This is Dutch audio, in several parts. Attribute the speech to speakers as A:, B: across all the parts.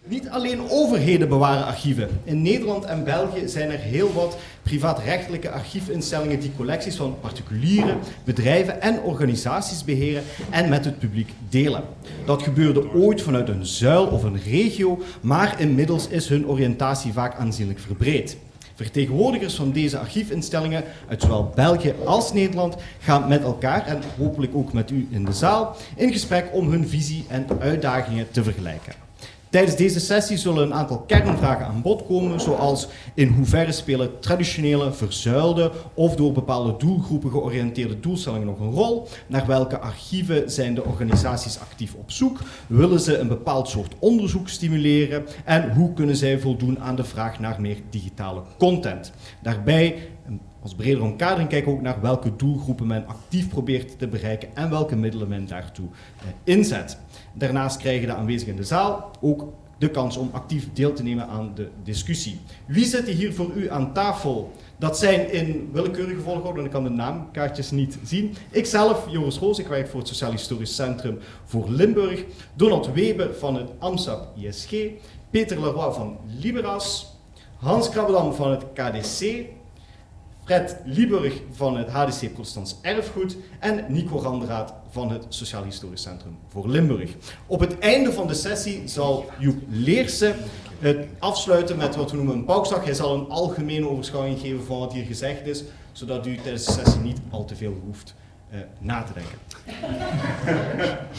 A: Niet alleen overheden bewaren archieven. In Nederland en België zijn er heel wat privaatrechtelijke archiefinstellingen die collecties van particulieren, bedrijven en organisaties beheren en met het publiek delen. Dat gebeurde ooit vanuit een zuil of een regio, maar inmiddels is hun oriëntatie vaak aanzienlijk verbreed. Vertegenwoordigers van deze archiefinstellingen uit zowel België als Nederland gaan met elkaar, en hopelijk ook met u in de zaal, in gesprek om hun visie en uitdagingen te vergelijken. Tijdens deze sessie zullen een aantal kernvragen aan bod komen, zoals in hoeverre spelen traditionele, verzuilde of door bepaalde doelgroepen georiënteerde doelstellingen nog een rol? Naar welke archieven zijn de organisaties actief op zoek? Willen ze een bepaald soort onderzoek stimuleren? En hoe kunnen zij voldoen aan de vraag naar meer digitale content? Daarbij, als bredere omkadering, kijken we ook naar welke doelgroepen men actief probeert te bereiken en welke middelen men daartoe inzet. Daarnaast krijgen de aanwezigen in de zaal ook de kans om actief deel te nemen aan de discussie. Wie zitten hier voor u aan tafel? Dat zijn in willekeurige volgorde, en ik kan de naamkaartjes niet zien. Ikzelf, Joris Roos, ik werk voor het Sociaal Historisch Centrum voor Limburg. Donald Weber van het AMSAP ISG. Peter Leroy van Liberas. Hans Krabbedam van het KDC. Fred Lieburg van het HDC Protestants Erfgoed en Nico Randraat van het Sociaal Historisch Centrum voor Limburg. Op het einde van de sessie zal Joep Leerse het afsluiten met wat we noemen een paukslag. Hij zal een algemene overschouwing geven van wat hier gezegd is, zodat u tijdens de sessie niet al te veel hoeft na te denken.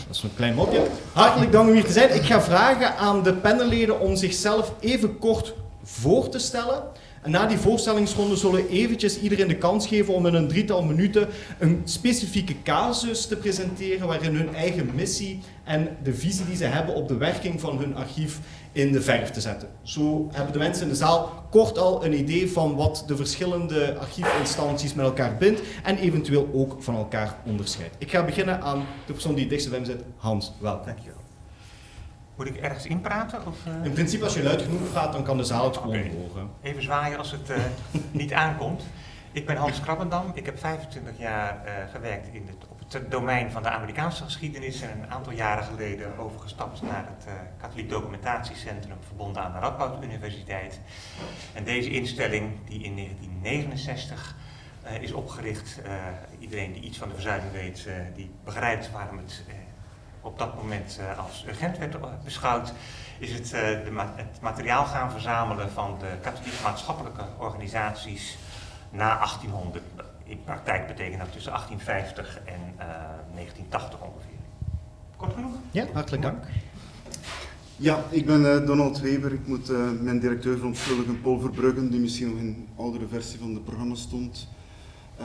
A: Dat is een klein mopje. Hartelijk dank om hier te zijn. Ik ga vragen aan de panelleden om zichzelf even kort voor te stellen. En na die voorstellingsronde zullen we eventjes iedereen de kans geven om in een 3-tal minuten een specifieke casus te presenteren waarin hun eigen missie en de visie die ze hebben op de werking van hun archief in de verf te zetten. Zo hebben de mensen in de zaal kort al een idee van wat de verschillende archiefinstanties met elkaar bindt en eventueel ook van elkaar onderscheidt. Ik ga beginnen aan de persoon die het dichtst bij me zit. Hans, welkom.
B: Dankjewel. Moet ik ergens inpraten? Of,
A: In principe, als je luid genoeg praat, dan kan de zaal het gewoon horen.
B: Even zwaaien als het niet aankomt. Ik ben Hans Krabbendam. Ik heb 25 jaar gewerkt op het domein van de Amerikaanse geschiedenis en een aantal jaren geleden overgestapt naar het Katholiek Documentatiecentrum verbonden aan de Radboud Universiteit. En deze instelling, die in 1969 is opgericht, iedereen die iets van de verzuiling weet, die begrijpt waarom het op dat moment als urgent werd beschouwd, is het materiaal gaan verzamelen van de katholieke maatschappelijke organisaties na 1800. In praktijk betekent dat tussen 1850 en 1980 ongeveer. Kort genoeg?
A: Ja, hartelijk dank.
C: Ja, ik ben Donald Weber. Ik moet mijn directeur verontschuldigen, Paul Verbruggen, die misschien nog in een oudere versie van het programma stond.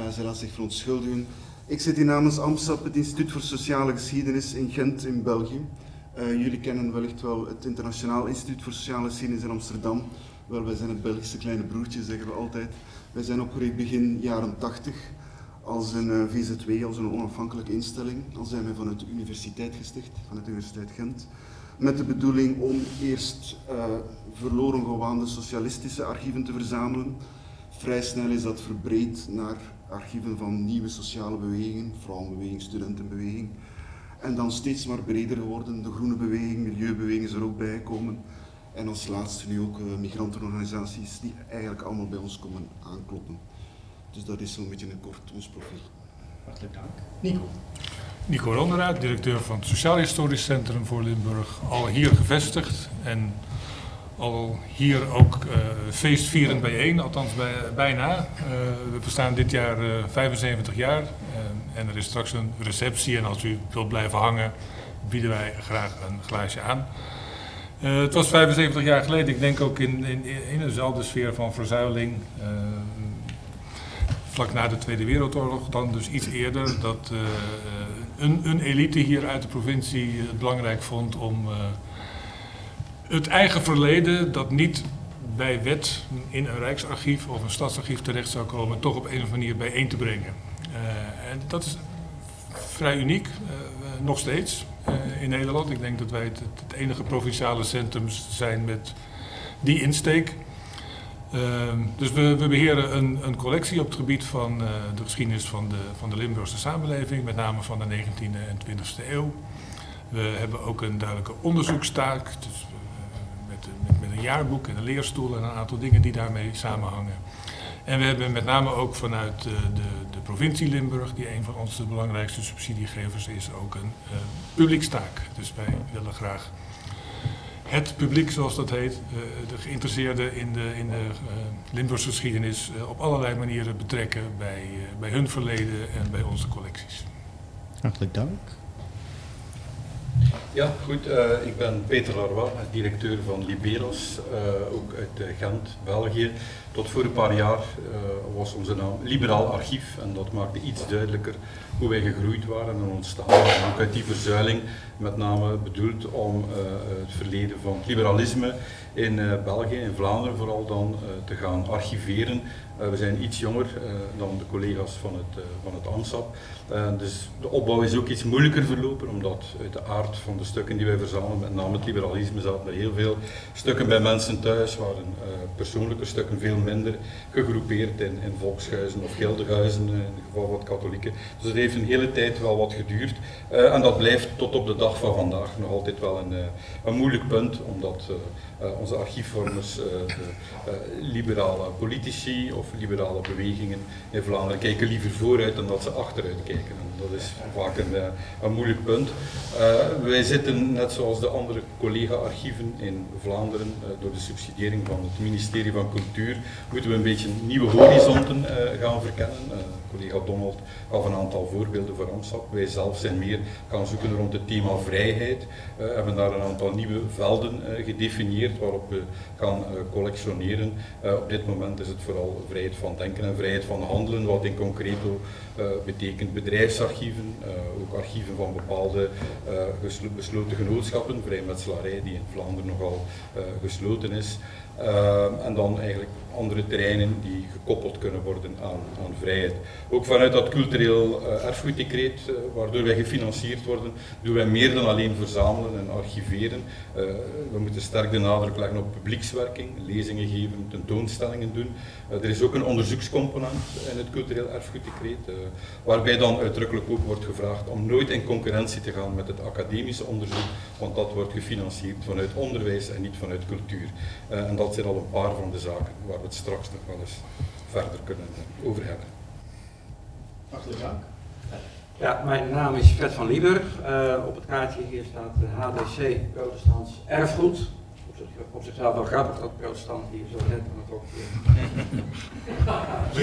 C: Zij laat zich verontschuldigen. Ik zit hier namens AMSAP, het Instituut voor Sociale Geschiedenis in Gent in België. Jullie kennen wellicht wel het Internationaal Instituut voor Sociale Geschiedenis in Amsterdam. Wel, wij zijn het Belgische kleine broertje, zeggen we altijd. Wij zijn opgericht begin jaren 80 als een VZW, als een onafhankelijke instelling. Dan zijn wij vanuit de universiteit gesticht, vanuit de Universiteit Gent. Met de bedoeling om eerst verloren gewaande socialistische archieven te verzamelen. Vrij snel is dat verbreed naar archieven van nieuwe sociale bewegingen, vrouwenbeweging, studentenbeweging. En dan steeds maar breder geworden, de groene beweging, milieubeweging is er ook bij gekomen. En als laatste nu ook migrantenorganisaties die eigenlijk allemaal bij ons komen aankloppen. Dus dat is zo'n beetje in kort ons profiel.
A: Hartelijk dank. Nico.
D: Nico Randraat, directeur van het Sociaal Historisch Centrum voor Limburg, al hier gevestigd en al hier ook feestvierend bijeen, althans bijna. We bestaan dit jaar 75 jaar en er is straks een receptie en als u wilt blijven hangen bieden wij graag een glaasje aan. Het was 75 jaar geleden, ik denk ook in dezelfde sfeer van verzuiling, vlak na de Tweede Wereldoorlog, dan dus iets eerder, dat een elite hier uit de provincie het belangrijk vond om het eigen verleden, dat niet bij wet in een rijksarchief of een stadsarchief terecht zou komen, toch op een of andere manier bijeen te brengen. En dat is vrij uniek, nog steeds in Nederland. Ik denk dat wij het enige provinciale centrum zijn met die insteek. Dus we beheren een collectie op het gebied van de geschiedenis van de Limburgse samenleving, met name van de 19e en 20e eeuw. We hebben ook een duidelijke onderzoekstaak, dus met met een jaarboek en een leerstoel en een aantal dingen die daarmee samenhangen. En we hebben met name ook vanuit de provincie Limburg, die een van onze belangrijkste subsidiegevers is, ook een publiekstaak. Dus wij willen graag het publiek, zoals dat heet, de geïnteresseerden in de Limburgse geschiedenis op allerlei manieren betrekken bij hun verleden en bij onze collecties.
A: Hartelijk dank.
E: Ja, goed. Ik ben Peter Larroy, directeur van Liberos, ook uit Gent, België. Tot voor een paar jaar was onze naam Liberaal Archief en dat maakte iets duidelijker hoe wij gegroeid waren en ontstaan. En ook uit die verzuiling met name bedoeld om het verleden van het liberalisme in België, in Vlaanderen vooral dan, te gaan archiveren. We zijn iets jonger dan de collega's van het ANSAP. Dus de opbouw is ook iets moeilijker verlopen, omdat uit de aard van de stukken die wij verzamelen, met name het liberalisme, zaten er heel veel stukken bij mensen thuis, waren persoonlijke stukken veel minder gegroepeerd in volkshuizen of gildehuizen, in het geval van het katholieken. Dus het heeft een hele tijd wel wat geduurd en dat blijft tot op de dag van vandaag nog altijd wel een moeilijk punt, omdat onze archiefvormers, liberale politici of liberale bewegingen in Vlaanderen kijken liever vooruit dan dat ze achteruit kijken. En dat is vaak een moeilijk punt. Wij zitten, net zoals de andere collega-archieven in Vlaanderen, door de subsidiëring van het ministerie van Cultuur, moeten we een beetje nieuwe horizonten gaan verkennen. Collega Donald gaf een aantal voorbeelden voor ANSAP. Wij zelf zijn meer gaan zoeken rond het thema vrijheid. Hebben daar een aantal nieuwe velden gedefinieerd waarop we gaan collectioneren. Op dit moment is het vooral vrijheid van denken en vrijheid van handelen, wat in concreto betekent bedrijfsarchieven, ook archieven van bepaalde besloten genootschappen, vrijmetselarij die in Vlaanderen nogal gesloten is. En dan eigenlijk andere terreinen die gekoppeld kunnen worden aan vrijheid. Ook vanuit dat cultureel erfgoeddecreet, waardoor wij gefinancierd worden, doen wij meer dan alleen verzamelen en archiveren. We moeten sterk de nadruk leggen op publiekswerking, lezingen geven, tentoonstellingen doen. Er is ook een onderzoekscomponent in het cultureel erfgoeddecreet, waarbij dan uitdrukkelijk ook wordt gevraagd om nooit in concurrentie te gaan met het academische onderzoek, want dat wordt gefinancierd vanuit onderwijs en niet vanuit cultuur. En dat zijn al een paar van de zaken waar we het straks nog wel eens verder kunnen over hebben.
A: Hartelijk dank.
F: Ja, mijn naam is Fred van Lieber. Op het kaartje hier staat HDC, Protestants Erfgoed. Op zichzelf wel grappig dat protestant hier zo net aan het hokje.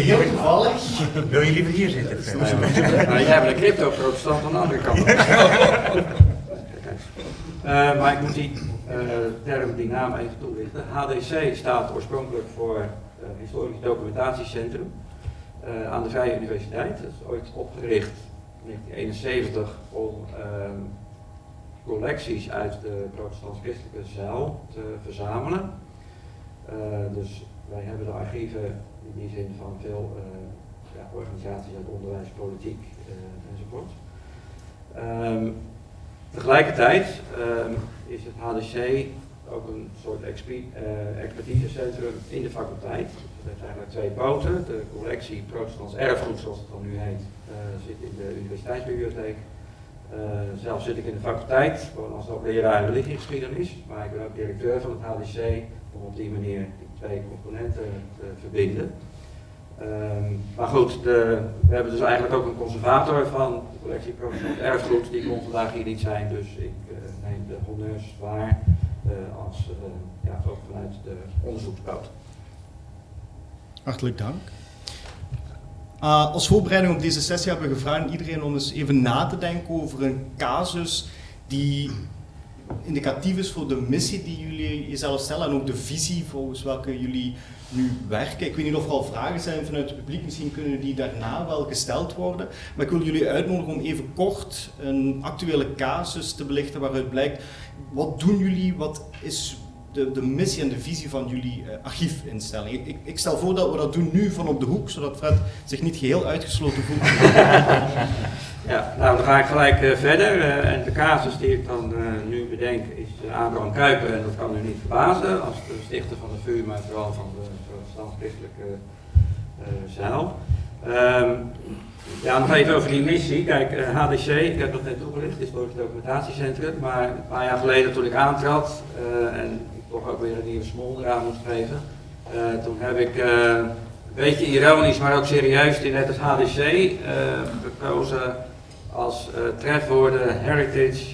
A: Heel toevallig.
B: Wil je liever hier zitten, Fred?
F: Nou, jij bent een crypto-protestant aan de andere kant. Maar ik moet die die naam even toelichten. HDC staat oorspronkelijk voor Historisch Documentatiecentrum aan de Vrije Universiteit. Dat is ooit opgericht in 1971 om collecties uit de protestants-christelijke zuil te verzamelen. Dus wij hebben de archieven in die zin van veel organisaties uit onderwijs, politiek enzovoort. Tegelijkertijd is het HDC ook een soort expertisecentrum in de faculteit. Het heeft eigenlijk twee poten. De collectie Protestants Erfgoed, zoals het dan nu heet, zit in de universiteitsbibliotheek. Zelf zit ik in de faculteit, gewoon als leraar religiegeschiedenis, maar ik ben ook directeur van het HDC om op die manier die twee componenten te verbinden. Maar goed, we hebben dus eigenlijk ook een conservator van de collectie Protestant Erfgoed, die kon vandaag hier niet zijn, dus ik neem de honneurs waar ook vanuit de onderzoekspoot.
A: Hartelijk dank. Als voorbereiding op deze sessie hebben we gevraagd aan iedereen om eens even na te denken over een casus die indicatief is voor de missie die jullie jezelf stellen en ook de visie volgens welke jullie nu werken. Ik weet niet of er al vragen zijn vanuit het publiek, misschien kunnen die daarna wel gesteld worden. Maar ik wil jullie uitnodigen om even kort een actuele casus te belichten waaruit blijkt, wat doen jullie, wat is de missie en de visie van jullie archiefinstelling. Ik stel voor dat we dat doen nu van op de hoek, zodat Fred zich niet geheel uitgesloten voelt.
F: Ja, nou dan ga ik gelijk verder. En de casus die ik dan nu bedenk is Abraham Kuyper, en dat kan u niet verbazen, als de stichter van de VU, maar vooral van de protestants-christelijke zuil. Ja, nog even over die missie. Kijk, HDC, ik heb dat net toegelicht, Historisch Documentatiecentrum, maar een paar jaar geleden toen ik aantrad, en ik toch ook weer een nieuwe smoel eraan moest geven. Toen heb ik een beetje ironisch, maar ook serieus, net het HDC gekozen als trefwoorden heritage,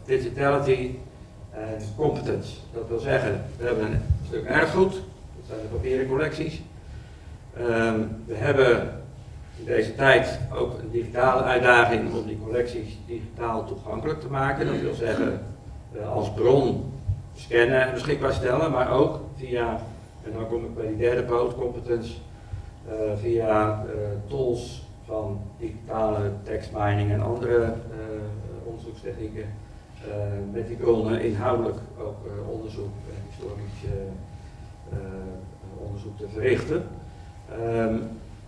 F: digitality en competence. Dat wil zeggen, we hebben een stuk erfgoed, dat zijn de papieren collecties. We hebben in deze tijd ook een digitale uitdaging om die collecties digitaal toegankelijk te maken. Dat wil zeggen, als bron scannen en beschikbaar stellen, maar ook via, en dan kom ik bij die derde poot, competence, via tools van digitale tekstmining en andere onderzoekstechnieken, met die bronnen inhoudelijk ook onderzoek, historisch onderzoek te verrichten.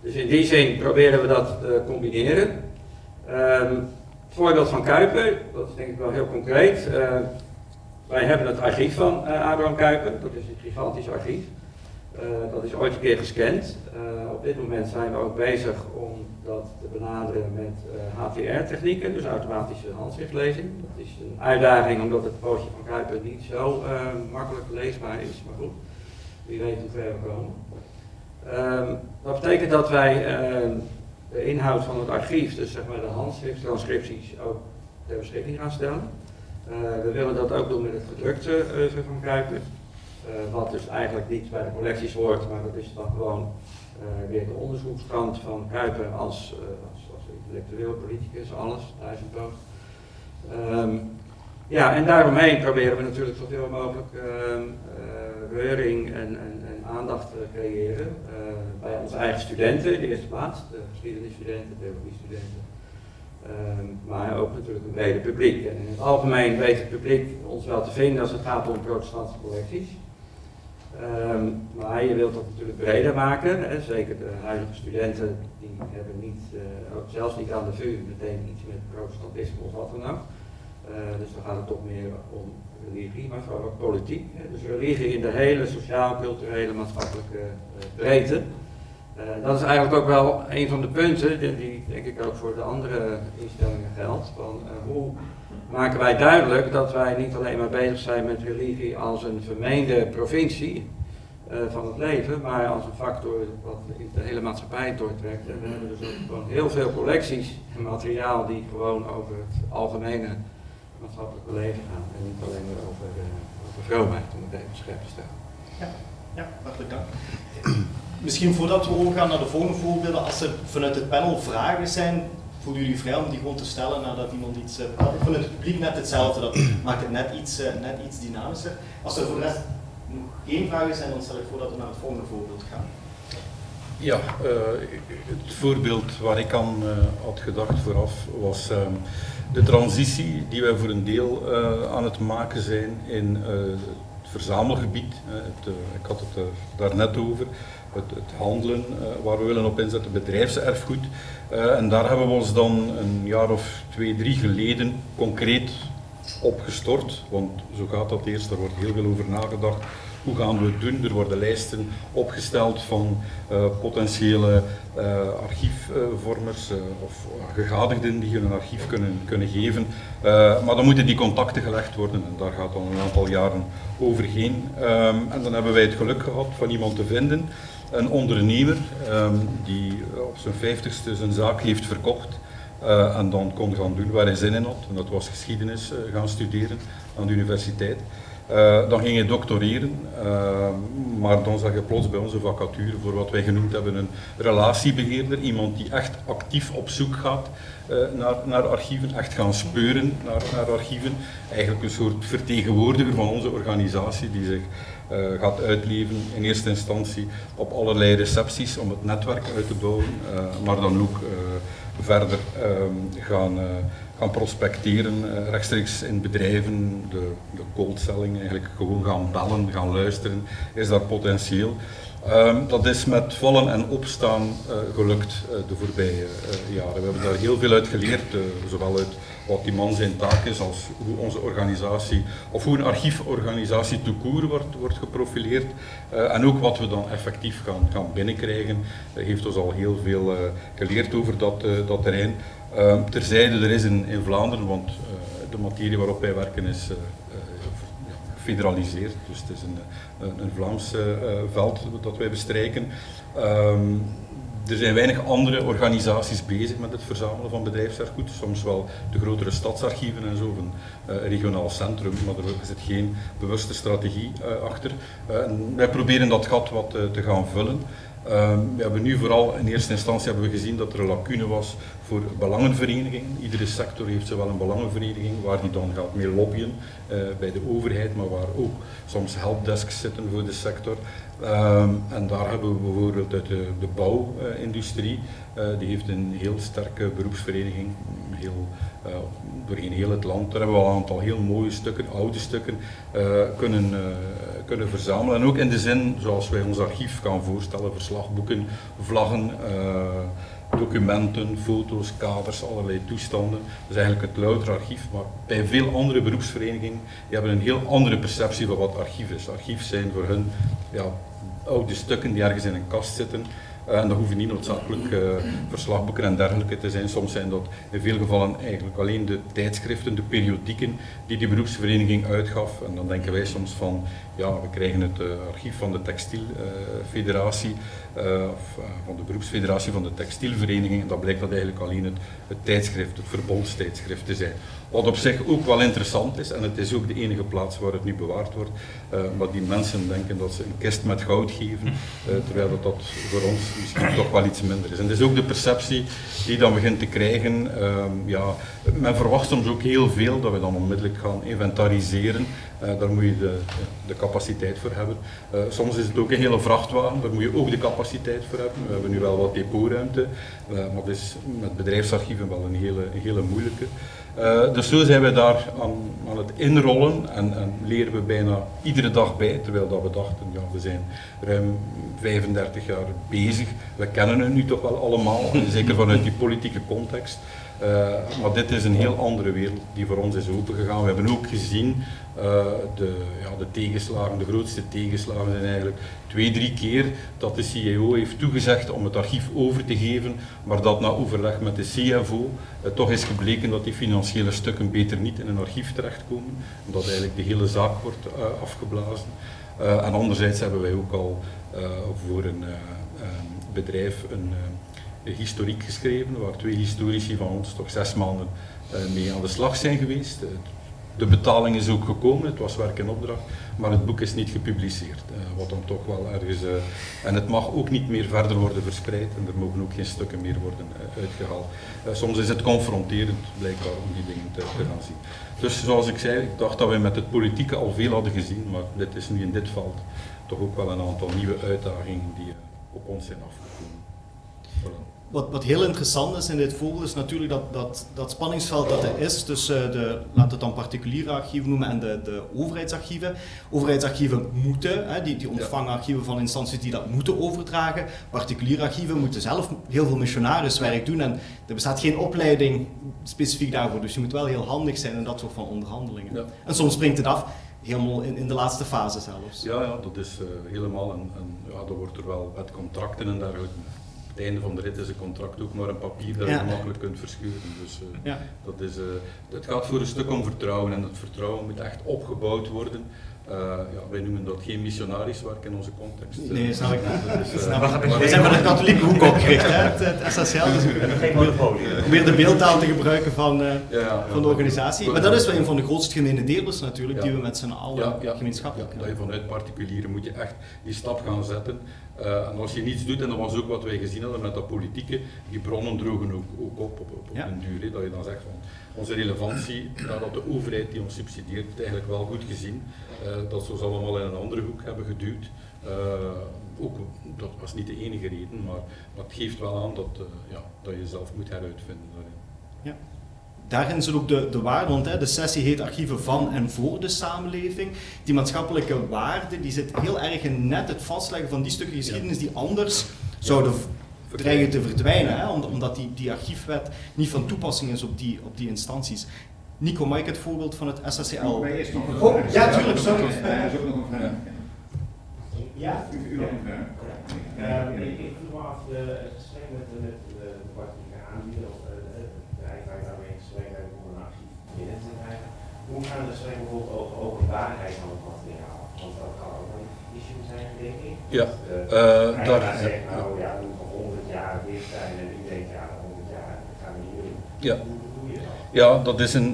F: Dus in die zin proberen we dat te combineren. Het voorbeeld van Kuiper, dat is denk ik wel heel concreet. Wij hebben het archief van Abraham Kuyper, dat is een gigantisch archief. Dat is ooit een keer gescand. Op dit moment zijn we ook bezig om dat te benaderen met HTR-technieken, dus automatische handschriftlezing. Dat is een uitdaging omdat het pootje van Kuyper niet zo makkelijk leesbaar is, maar goed, wie weet hoe ver we komen. Dat betekent dat wij de inhoud van het archief, dus zeg maar de handschrifttranscripties, ook ter beschikking gaan stellen. We willen dat ook doen met het gedrukte oeuvre van Kuyper. Wat dus eigenlijk niet bij de collecties hoort, maar dat is dan gewoon weer de onderzoekskant van Kuyper als intellectueel, politicus, alles, duizendpoot. Ja, en daaromheen proberen we natuurlijk zoveel mogelijk reuring en aandacht te creëren bij onze eigen studenten in de eerste plaats, de geschiedenisstudenten, theologiestudenten. Maar ook natuurlijk een breder publiek. En in het algemeen weet het publiek ons wel te vinden als het gaat om protestantse collecties. Maar je wilt dat natuurlijk breder maken. Hè. Zeker de huidige studenten die hebben niet, ook zelfs niet aan de VU meteen iets met protestantisme of wat dan ook. Dus dan gaat het toch meer om religie, maar vooral ook politiek. Hè. Dus religie in de hele sociaal-culturele maatschappelijke breedte. Dat is eigenlijk ook wel een van de punten die denk ik ook voor de andere instellingen geldt. Van, hoe maken wij duidelijk dat wij niet alleen maar bezig zijn met religie als een vermeende provincie van het leven, maar als een factor wat de hele maatschappij doortrekt. En we hebben dus ook gewoon heel veel collecties en materiaal die gewoon over het algemene maatschappelijke leven gaan en niet alleen maar over vroomheid, om het even scherp te stellen.
A: Ja, hartelijk dank. Misschien voordat we overgaan naar de volgende voorbeelden, als er vanuit het panel vragen zijn, voelen jullie vrij om die gewoon te stellen nadat iemand iets vanuit het publiek net hetzelfde, dat maakt het net iets dynamischer. Als er voor de rest nog geen vragen zijn, dan stel ik voor dat we naar het volgende voorbeeld gaan.
E: Ja, het voorbeeld waar ik aan had gedacht vooraf was de transitie die wij voor een deel aan het maken zijn in het verzamelgebied. Ik had het daar net over. Het handelen waar we willen op inzetten, bedrijfserfgoed. En daar hebben we ons dan een jaar of 2, 3 geleden concreet opgestort, want zo gaat dat eerst, daar wordt heel veel over nagedacht. Hoe gaan we het doen? Er worden lijsten opgesteld van potentiële archiefvormers of gegadigden die hun archief kunnen geven. Maar dan moeten die contacten gelegd worden en daar gaat dan een aantal jaren overheen. En dan hebben wij het geluk gehad van iemand te vinden, een ondernemer die op zijn 50ste zijn zaak heeft verkocht. En dan kon gaan doen waar hij zin in had. En dat was geschiedenis gaan studeren aan de universiteit. Dan ging hij doctoreren, maar dan zag je plots bij onze vacature voor wat wij genoemd hebben een relatiebeheerder. Iemand die echt actief op zoek gaat naar archieven, echt gaan speuren naar archieven. Eigenlijk een soort vertegenwoordiger van onze organisatie die zich gaat uitleven in eerste instantie op allerlei recepties om het netwerk uit te bouwen, maar dan ook verder gaan prospecteren, rechtstreeks in bedrijven, de cold selling, eigenlijk gewoon gaan bellen, gaan luisteren, is daar potentieel. Dat is met vallen en opstaan gelukt de voorbije jaren. We hebben daar heel veel uit geleerd, zowel uit wat die man zijn taak is, als hoe onze organisatie, of hoe een archieforganisatie tout court wordt geprofileerd, en ook wat we dan effectief gaan binnenkrijgen. Dat heeft ons al heel veel geleerd over dat terrein. Terzijde, er is in Vlaanderen, want de materie waarop wij werken is gefederaliseerd. Dus het is een Vlaams veld dat wij bestrijken. Er zijn weinig andere organisaties bezig met het verzamelen van bedrijfserfgoed. Soms wel de grotere stadsarchieven en zo, of een regionaal centrum, maar er zit geen bewuste strategie achter. Wij proberen dat gat wat te gaan vullen. We hebben nu vooral in eerste instantie hebben we gezien dat er een lacune was voor belangenverenigingen. Iedere sector heeft zowel een belangenvereniging waar die dan gaat mee lobbyen bij de overheid, maar waar ook soms helpdesks zitten voor de sector. En daar hebben we bijvoorbeeld uit de bouwindustrie, die heeft een heel sterke beroepsvereniging, doorheen heel het land. Daar hebben we al een aantal heel mooie stukken, oude stukken kunnen verzamelen. En ook in de zin zoals wij ons archief gaan voorstellen, verslagboeken, vlaggen, documenten, foto's, kaders, allerlei toestanden. Dat is eigenlijk het louter archief, maar bij veel andere beroepsverenigingen die hebben een heel andere perceptie van wat archief is. Archief zijn voor hun oude stukken die ergens in een kast zitten. En dat hoeven niet noodzakelijk verslagboeken en dergelijke te zijn. Soms zijn dat in veel gevallen eigenlijk alleen de tijdschriften, de periodieken die die beroepsvereniging uitgaf. En dan denken wij soms van, we krijgen het archief van de textielfederatie, of van de beroepsfederatie van de textielvereniging. En dat blijkt dat eigenlijk alleen het tijdschrift, het verbondstijdschrift te zijn. Wat op zich ook wel interessant is, en het is ook de enige plaats waar het nu bewaard wordt, maar die mensen denken dat ze een kist met goud geven, terwijl dat voor ons misschien toch wel iets minder is. En dat is ook de perceptie die je dan begint te krijgen. Men verwacht soms ook heel veel, dat we dan onmiddellijk gaan inventariseren. Daar moet je de capaciteit voor hebben. Soms is het ook een hele vrachtwagen, daar moet je ook de capaciteit voor hebben. We hebben nu wel wat depotruimte, maar dat is met bedrijfsarchieven wel een hele moeilijke. Dus zo zijn we daar aan het inrollen en leren we bijna iedere dag bij, terwijl dat we dachten, we zijn ruim 35 jaar bezig. We kennen het nu toch wel allemaal, zeker vanuit die politieke context. Maar dit is een heel andere wereld die voor ons is opengegaan. We hebben ook gezien, de tegenslagen, de grootste tegenslagen zijn eigenlijk 2-3 keer dat de CIO heeft toegezegd om het archief over te geven, maar dat na overleg met de CFO toch is gebleken dat die financiële stukken beter niet in een archief terechtkomen, omdat eigenlijk de hele zaak wordt afgeblazen. En anderzijds hebben wij ook al voor een bedrijf een historiek geschreven, waar 2 historici van ons toch 6 maanden mee aan de slag zijn geweest. De betaling is ook gekomen, het was werk in opdracht, maar het boek is niet gepubliceerd. Wat dan toch wel ergens... en het mag ook niet meer verder worden verspreid en er mogen ook geen stukken meer worden uitgehaald. Soms is het confronterend, blijkbaar, om die dingen te gaan zien. Dus zoals ik zei, ik dacht dat we met het politieke al veel hadden gezien, maar dit is nu in dit veld toch ook wel een aantal nieuwe uitdagingen die op ons zijn afgekomen. Voilà.
A: Wat heel interessant is in dit voorbeeld is natuurlijk dat spanningsveld dat er is tussen laten we het dan particuliere archieven noemen en de overheidsarchieven. Overheidsarchieven moeten, die ontvangen archieven van instanties die dat moeten overdragen. Particuliere archieven moeten zelf heel veel missionariswerk doen en er bestaat geen opleiding specifiek daarvoor. Dus je moet wel heel handig zijn in dat soort van onderhandelingen. Ja. En soms springt het af. Helemaal in de laatste fase zelfs.
E: Ja, dat is helemaal dat wordt er wel met contracten en dergelijke. Op het einde van de rit is een contract ook maar een papier dat je gemakkelijk kunt verscheuren. Dus het gaat voor een stuk om vertrouwen en dat vertrouwen moet echt opgebouwd worden. Wij noemen dat geen missionarisch werk in onze context.
A: Nee, snap ik niet. We zijn van de katholieke hoek opgericht, het SSL, dus we proberen de beeldtaal te gebruiken van de organisatie. Maar dat is wel een van de grootste gemene deelers natuurlijk, die we met z'n allen gemeenschappelijk hebben.
E: Dat je vanuit particulieren moet je echt die stap gaan zetten. En als je niets doet, en dat was ook wat wij gezien hadden met dat politieke, die bronnen drogen ook op een duur. Dat je dan zegt van onze relevantie, dat de overheid die ons subsidieert, het eigenlijk wel goed gezien. Dat ze ons allemaal in een andere hoek hebben geduwd. Ook, dat was niet de enige reden, maar het geeft wel aan dat je zelf moet heruitvinden daarin.
A: Ja. Daarin zit ook de waarde, want de sessie heet Archieven van en voor de samenleving. Die maatschappelijke waarde die zit heel erg in net het vastleggen van die stukken geschiedenis die anders zouden dreigen te verdwijnen, omdat die archiefwet niet van toepassing is op die instanties. Nico, mag ik het voorbeeld van het SSCL? Ja, tuurlijk, sorry.
G: Er is ook nog een vraag.
H: Ja?
G: U had een vraag.
H: Ik vroeg me af, het gesprek met de particuliere aanbieder, of de bedrijf waar je daarmee in gesprek bent om een archief binnen te krijgen. Hoe gaan de gesprekken bijvoorbeeld over waarheid van het materiaal. Want dat kan ook een issue zijn, denk ik.
E: Ja,
H: Daar zegt nou ja, het moet nog 100 jaar dicht zijn en u denkt ja, 100 jaar, dat gaan we niet doen.
E: Ja.
H: Hoe doe je dat?
E: Ja,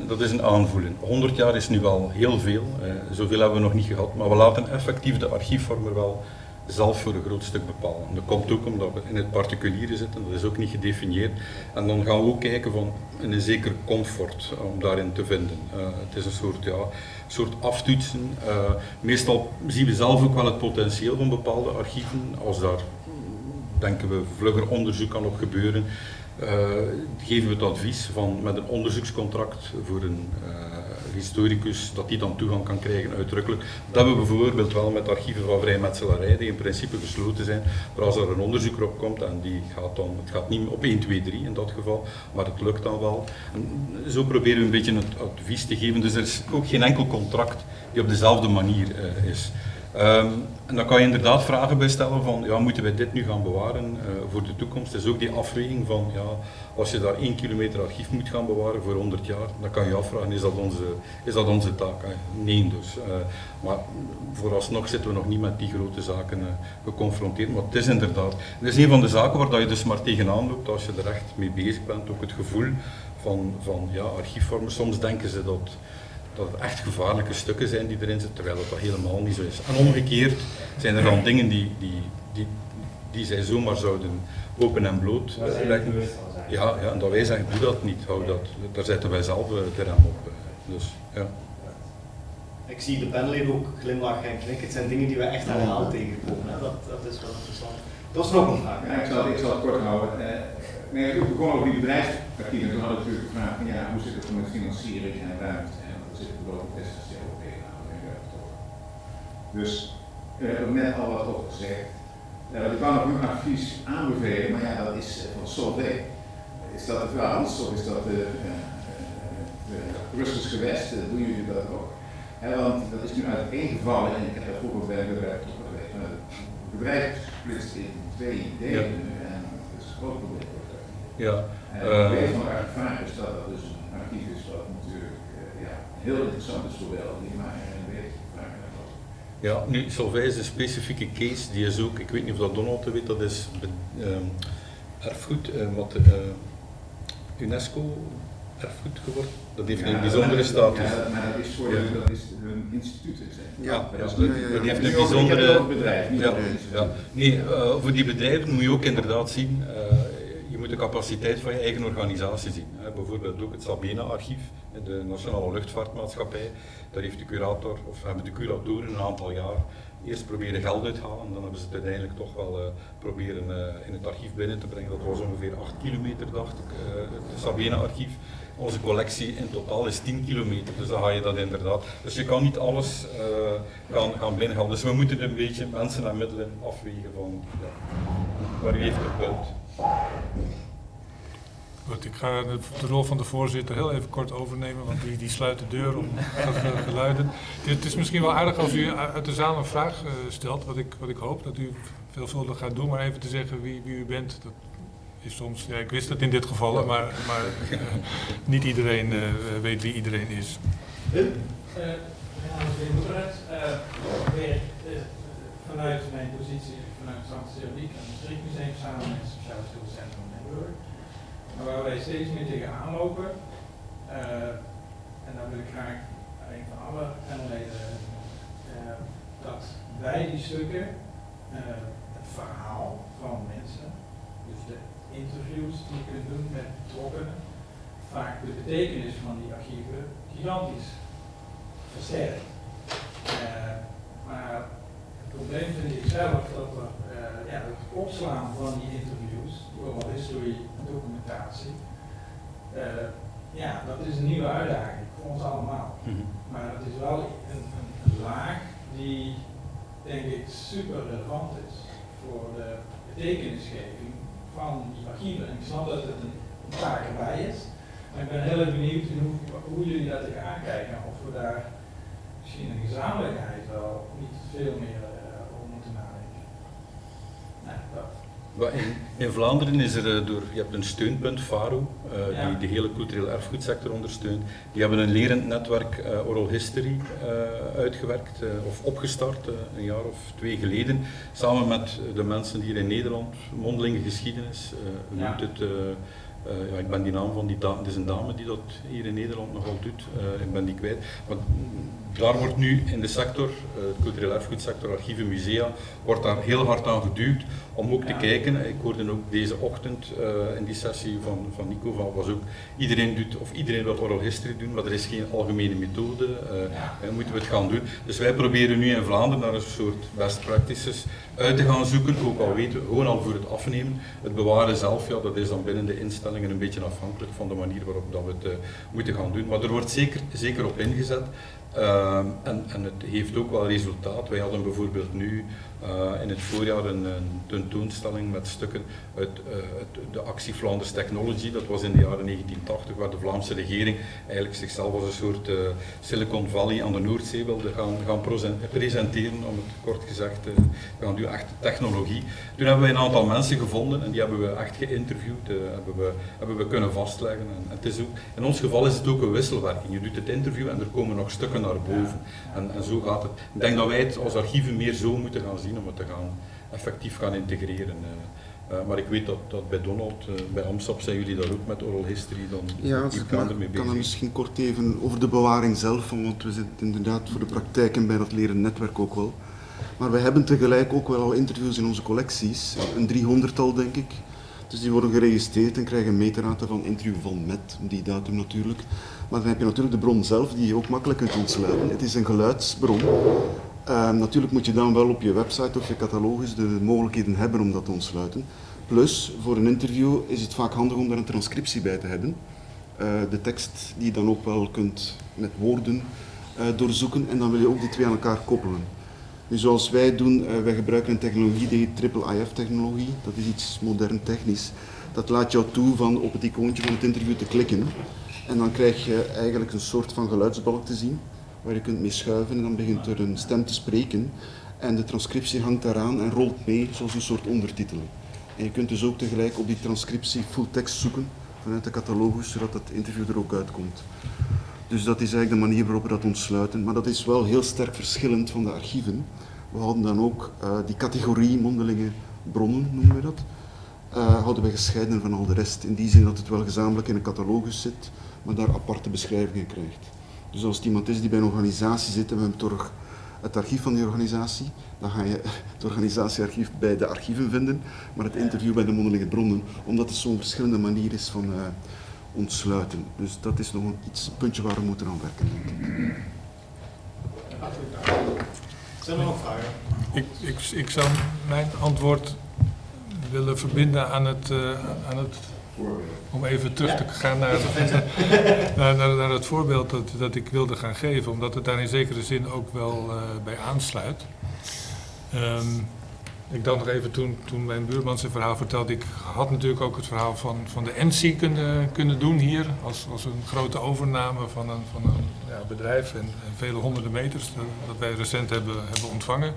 E: dat is een aanvoelen. 100 jaar is nu wel heel veel, zoveel hebben we nog niet gehad, maar we laten effectief de archiefvormer wel zelf voor een groot stuk bepalen. Dat komt ook omdat we in het particuliere zitten, dat is ook niet gedefinieerd. En dan gaan we ook kijken van een zeker comfort om daarin te vinden. Het is een soort aftoetsen. Meestal zien we zelf ook wel het potentieel van bepaalde archieven. Als daar, denken we, vlugger onderzoek kan op gebeuren, geven we het advies van met een onderzoekscontract voor een historicus dat die dan toegang kan krijgen uitdrukkelijk. Dat hebben we bijvoorbeeld wel met archieven van vrijmetselarij die in principe gesloten zijn, maar als er een onderzoeker op komt en die gaat dan, het gaat niet op 1, 2, 3 in dat geval, maar het lukt dan wel. En zo proberen we een beetje het advies te geven, dus er is ook geen enkel contract die op dezelfde manier is. En dan kan je inderdaad vragen bij stellen van, ja, moeten wij dit nu gaan bewaren voor de toekomst? Het is ook die afweging van, ja, als je daar 1 kilometer archief moet gaan bewaren voor 100 jaar, dan kan je afvragen, is dat onze taak? Nee dus. Maar vooralsnog zitten we nog niet met die grote zaken geconfronteerd, maar het is inderdaad, het is een van de zaken waar je dus maar tegenaan loopt als je er echt mee bezig bent, ook het gevoel van ja, archiefvormers, soms denken ze dat het echt gevaarlijke stukken zijn die erin zitten, terwijl dat helemaal niet zo is. En omgekeerd zijn er dan dingen die zij zomaar zouden open en bloot leggen. Ja, en dat wij zeggen, doe dat niet, hou dat. Daar zetten wij zelf de rem op. Dus, ja.
A: Ik zie de panelleden ook glimlachen en knikken. Het zijn dingen die we echt herhaald tegenkomen. Hè? Dat is wel interessant. Dat is nog een vraag.
G: Ja, ik zal het kort houden. Nee, ik begon over die bedrijfsarchieven. Toen hadden we natuurlijk gevraagd van ja, hoe zit het met financiering en ruimte? En dan zit het ook essentieel tegenaan. Dus ik heb net al wat over gezegd. Ik kan nog een advies aanbevelen, maar ja, dat is van Solvay. Is dat de Frans of is dat de Brussels gewest? Doen jullie dat ook? Want dat is nu uiteengevallen en ik heb daar vroeger bij het bedrijf toch geweest. Het bedrijf splitst in 2 delen nu en dat is een groot probleem.
E: Ja.
G: Het probleem van archivaris is dat dat dus een archief is wat natuurlijk heel interessant is voor wel die maar en weet.
E: Ja, nu, Solvay is een specifieke case, die is ook, ik weet niet of dat Donald weet, dat is erfgoed, UNESCO erfgoed geworden. Dat heeft een bijzondere status.
G: Ja, maar dat is voor dat is hun instituten.
E: Dat heeft een bijzondere
G: bedrijf.
E: Nee, voor die bedrijven moet je ook inderdaad zien, je moet de capaciteit van je eigen organisatie zien. Bijvoorbeeld ook het Sabena-archief, de Nationale Luchtvaartmaatschappij. Daar heeft de curator, of hebben de curatoren een aantal jaar eerst proberen geld uithalen en dan hebben ze het uiteindelijk toch wel proberen in het archief binnen te brengen. Dat was ongeveer 8 kilometer, dacht ik, het Sabena-archief. Onze collectie in totaal is 10 kilometer, dus dan ga je dat inderdaad. Dus je kan niet alles gaan binnenhalen. Dus we moeten een beetje mensen en middelen afwegen van, ja, waar u heeft het punt.
D: Goed, ik ga de rol van de voorzitter heel even kort overnemen, want die sluit de deur om geluiden. Het is misschien wel aardig als u uit de zaal een vraag stelt, wat ik hoop dat u veelvuldig gaat doen, maar even te zeggen wie u bent. Dat is soms, ja, ik wist het in dit geval, maar niet iedereen weet wie iedereen is.
I: Vanuit mijn positie vanuit het Zandse en het Streekmuseum samen met het Sociaal Schildercentrum Limburg. Maar waar wij steeds meer tegenaan lopen, en dan wil ik graag een van alle panelleden dat wij die stukken, het verhaal van mensen, dus de interviews die je kunt doen met betrokkenen, vaak de betekenis van die archieven gigantisch versterkt. Maar het probleem vind ik zelf dat het opslaan van die interviews, oral history en documentatie, dat is een nieuwe uitdaging voor ons allemaal. Maar het is wel een laag die, denk ik, super relevant is voor de betekenisgeving van die archieven. En ik snap dat het een taak erbij is, maar ik ben heel erg benieuwd hoe jullie daar tegenaan kijken. Of we daar misschien een gezamenlijkheid wel niet veel meer over moeten nadenken. Nou, dat.
E: In Vlaanderen is er je hebt een steunpunt, FARO,
I: Ja.
E: die de hele culturele erfgoedsector ondersteunt. Die hebben een lerend netwerk Oral History uitgewerkt, of opgestart, een jaar of 2 geleden, samen met de mensen die hier in Nederland, mondelinge geschiedenis,
I: Ja.
E: ja, ik ben die naam van het is een dame die dat hier in Nederland nogal doet, ik ben die kwijt. Maar daar wordt nu in de sector, de culturele erfgoedsector, archieven, musea, wordt daar heel hard aan geduwd om ook te kijken. Ik hoorde ook deze ochtend in die sessie van Nico, was ook iedereen wil oral history doen, maar er is geen algemene methode, moeten we het gaan doen. Dus wij proberen nu in Vlaanderen naar een soort best practices uit te gaan zoeken, ook al weten we, gewoon al voor het afnemen. Het bewaren zelf, ja, dat is dan binnen de instellingen een beetje afhankelijk van de manier waarop dat we het moeten gaan doen. Maar er wordt zeker op ingezet. En het heeft ook wel resultaat. Wij hadden bijvoorbeeld nu in het voorjaar een tentoonstelling met stukken uit de actie Flanders Technology. Dat was in de jaren 1980, waar de Vlaamse regering eigenlijk zichzelf als een soort Silicon Valley aan de Noordzee wilde gaan presenteren, om het kort gezegd. We gaan nu echt technologie. Toen hebben we een aantal mensen gevonden en die hebben we echt geïnterviewd, hebben we kunnen vastleggen. En het is ook, in ons geval is het ook een wisselwerking. Je doet het interview en er komen nog stukken naar boven. En zo gaat het. Ik denk dat wij het als archieven meer zo moeten gaan zien om het te gaan effectief gaan integreren. Maar ik weet dat bij Donald, bij AMSAP zijn jullie daar ook met oral history dan
C: Ja, als ik kan er misschien kort even over de bewaring zelf, want we zitten inderdaad voor de praktijk en bij dat leren netwerk ook wel. Maar we hebben tegelijk ook wel al interviews in onze collecties, een 300-tal denk ik. Dus die worden geregistreerd en krijgen een metadata van interview van met, die datum natuurlijk. Maar dan heb je natuurlijk de bron zelf die je ook makkelijk kunt ontsluiten. Het is een geluidsbron. Natuurlijk moet je dan wel op je website of je catalogus de mogelijkheden hebben om dat te ontsluiten. Plus, voor een interview is het vaak handig om daar een transcriptie bij te hebben. De tekst die je dan ook wel kunt met woorden doorzoeken en dan wil je ook die twee aan elkaar koppelen. Nu, zoals wij doen, wij gebruiken een technologie die heet IIIF-technologie. Dat is iets modern technisch. Dat laat jou toe van op het icoontje van het interview te klikken. En dan krijg je eigenlijk een soort van geluidsbalk te zien, waar je kunt mee schuiven en dan begint er een stem te spreken. En de transcriptie hangt daaraan en rolt mee zoals een soort ondertiteling. En je kunt dus ook tegelijk op die transcriptie full tekst zoeken vanuit de catalogus, zodat het interview er ook uitkomt. Dus dat is eigenlijk de manier waarop we dat ontsluiten. Maar dat is wel heel sterk verschillend van de archieven. We houden dan ook die categorie mondelinge bronnen, noemen we dat, houden we gescheiden van al de rest. In die zin dat het wel gezamenlijk in een catalogus zit, maar daar aparte beschrijvingen krijgt. Dus als het iemand is die bij een organisatie zit en we hebben toch het archief van die organisatie, dan ga je het organisatiearchief bij de archieven vinden, maar het interview bij de mondelinge bronnen, omdat het zo'n verschillende manier is van ontsluiten. Dus dat is nog een puntje waar we moeten aan werken, denk ik.
A: Zijn er nog vragen?
D: Ik zou mijn antwoord willen verbinden aan het om even terug te gaan naar het voorbeeld dat ik wilde gaan geven, omdat het daar in zekere zin ook wel bij aansluit. Ik dacht nog even, toen mijn buurman zijn verhaal vertelde, ik had natuurlijk ook het verhaal van de NC kunnen doen hier, als een grote overname van een bedrijf en vele honderden meters dat wij recent hebben ontvangen.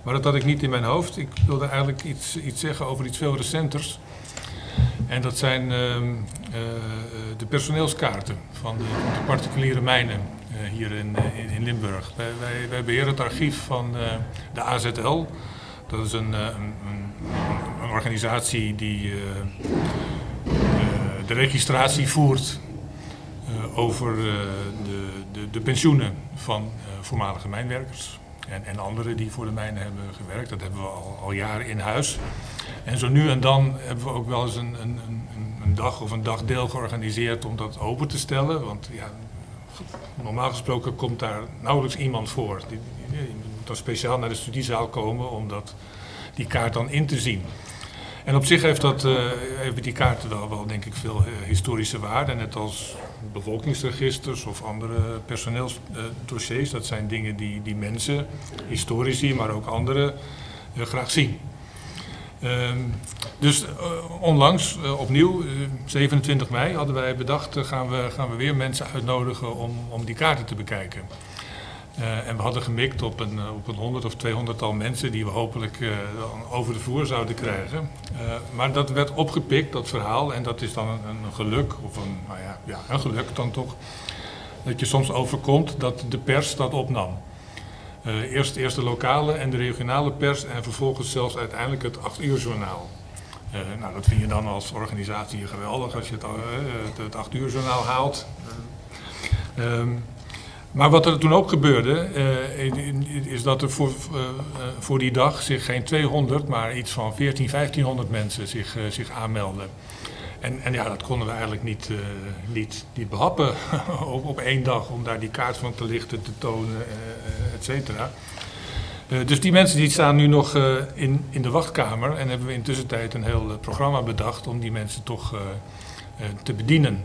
D: Maar dat had ik niet in mijn hoofd. Ik wilde eigenlijk iets zeggen over iets veel recenters. En dat zijn de personeelskaarten van de particuliere mijnen hier in Limburg. Wij beheren het archief van de AZL. Dat is een organisatie die de registratie voert over de pensioenen van voormalige mijnwerkers. En anderen die voor de mijnen hebben gewerkt. Dat hebben we al jaren in huis. En zo nu en dan hebben we ook wel eens een dag of een dagdeel georganiseerd om dat open te stellen. Want ja, normaal gesproken komt daar nauwelijks iemand voor. Je moet dan speciaal naar de studiezaal komen om die kaart dan in te zien. En op zich hebben die kaarten wel denk ik veel historische waarde. Net als bevolkingsregisters of andere personeelsdossiers. Dat zijn dingen die mensen, historici, maar ook anderen graag zien. Dus onlangs, opnieuw, 27 mei, hadden wij bedacht, gaan we weer mensen uitnodigen om die kaarten te bekijken. En we hadden gemikt op een 100 of 200-tal mensen die we hopelijk over de vloer zouden krijgen. Maar dat werd opgepikt, dat verhaal, en dat is dan een geluk, of een geluk dan toch, dat je soms overkomt dat de pers dat opnam. Eerst de lokale en de regionale pers en vervolgens zelfs uiteindelijk het 8-uur-journaal. Nou, dat vind je dan als organisatie geweldig als je het 8-uur-journaal haalt. Maar wat er toen ook gebeurde, is dat er voor die dag zich geen 200, maar iets van 1500 mensen zich aanmelden. En ja, dat konden we eigenlijk niet behappen op één dag om daar die kaart van te lichten, te tonen, et cetera. Dus die mensen die staan nu nog in de wachtkamer en hebben we intussen tijd een heel programma bedacht om die mensen toch te bedienen.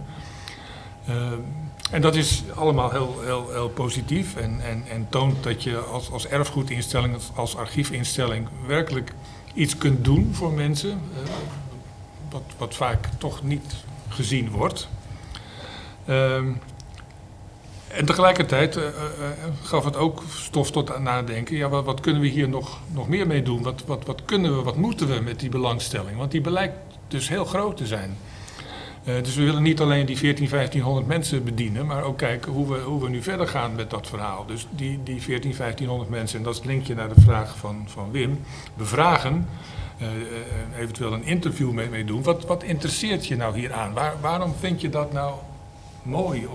D: En dat is allemaal heel positief en toont dat je als erfgoedinstelling, als archiefinstelling werkelijk iets kunt doen voor mensen, wat vaak toch niet gezien wordt. En tegelijkertijd gaf het ook stof tot nadenken, ja, wat kunnen we hier nog meer mee doen? Wat kunnen we, wat moeten we met die belangstelling? Want die blijkt dus heel groot te zijn. Dus we willen niet alleen die 1500 mensen bedienen, maar ook kijken hoe we nu verder gaan met dat verhaal. Dus die 1500 mensen, en dat is het linkje naar de vraag van Wim, bevragen, eventueel een interview mee doen. Wat interesseert je nou hier aan? Waarom vind je dat nou mooi?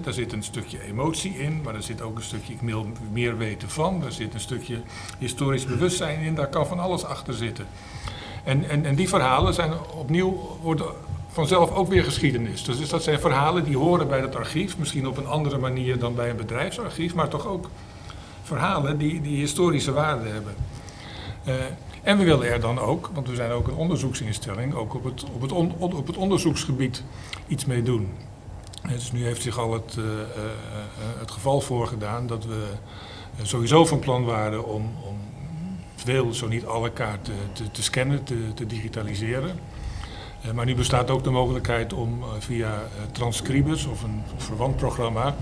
D: Daar zit een stukje emotie in, maar er zit ook een stukje ik wil meer weten van. Er zit een stukje historisch bewustzijn in, daar kan van alles achter zitten. En die verhalen zijn worden vanzelf ook weer geschiedenis. Dus dat zijn verhalen die horen bij het archief, misschien op een andere manier dan bij een bedrijfsarchief, maar toch ook verhalen die historische waarde hebben. En we willen er dan ook, want we zijn ook een onderzoeksinstelling, ook op het onderzoeksgebied iets mee doen. Dus nu heeft zich al het geval voorgedaan dat we sowieso van plan waren om veel, zo niet alle kaarten te scannen, te digitaliseren. Maar nu bestaat ook de mogelijkheid om via Transcribus of een verwant programma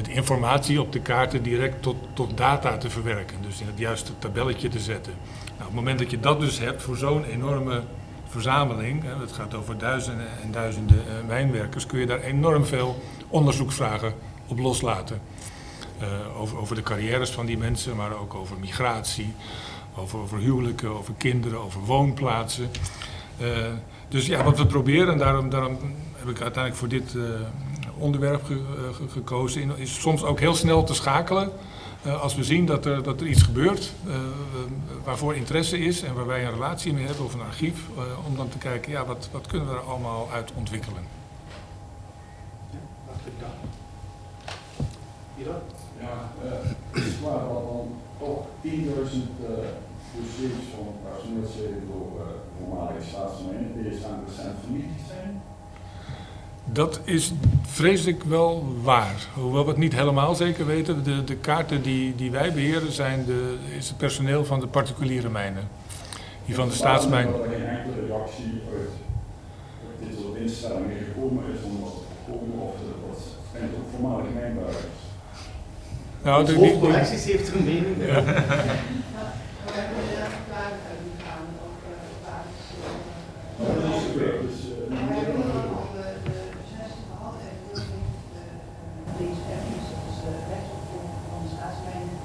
D: de informatie op de kaarten direct tot data te verwerken. Dus in het juiste tabelletje te zetten. Nou, op het moment dat je dat dus hebt voor zo'n enorme verzameling, het gaat over duizenden en duizenden mijnwerkers, kun je daar enorm veel onderzoeksvragen op loslaten. Over de carrières van die mensen, maar ook over migratie, over huwelijken, over kinderen, over woonplaatsen. Dus ja, wat we proberen, en daarom heb ik uiteindelijk voor dit onderwerp gekozen, is soms ook heel snel te schakelen als we zien dat er iets gebeurt waarvoor interesse is en waar wij een relatie mee hebben of een archief, om dan te kijken, ja, wat kunnen we er allemaal uit ontwikkelen.
J: Ja, het waren dan toch 10.000 dossiers van personeelsleden door voormalige staatsgemenen die aan recent vernietigd zijn.
D: Dat is vreselijk wel waar. Hoewel we het niet helemaal zeker weten. De kaarten die wij beheren is het personeel van de particuliere mijnen. Die van de staatsmijnen.
J: Er is geen enkele reactie uit dit soort instellingen gekomen is om dat te voorkomen of dat zijn ook voormalige mijnbouwers.
A: Nou, de hoofdcollecties heeft er een mening. Ja.
K: We hebben inderdaad verklaring uitgegaan op basis. We hebben al de sessie gehad en deze FI's, dus de rechtsopvolger van de staatsmijnen,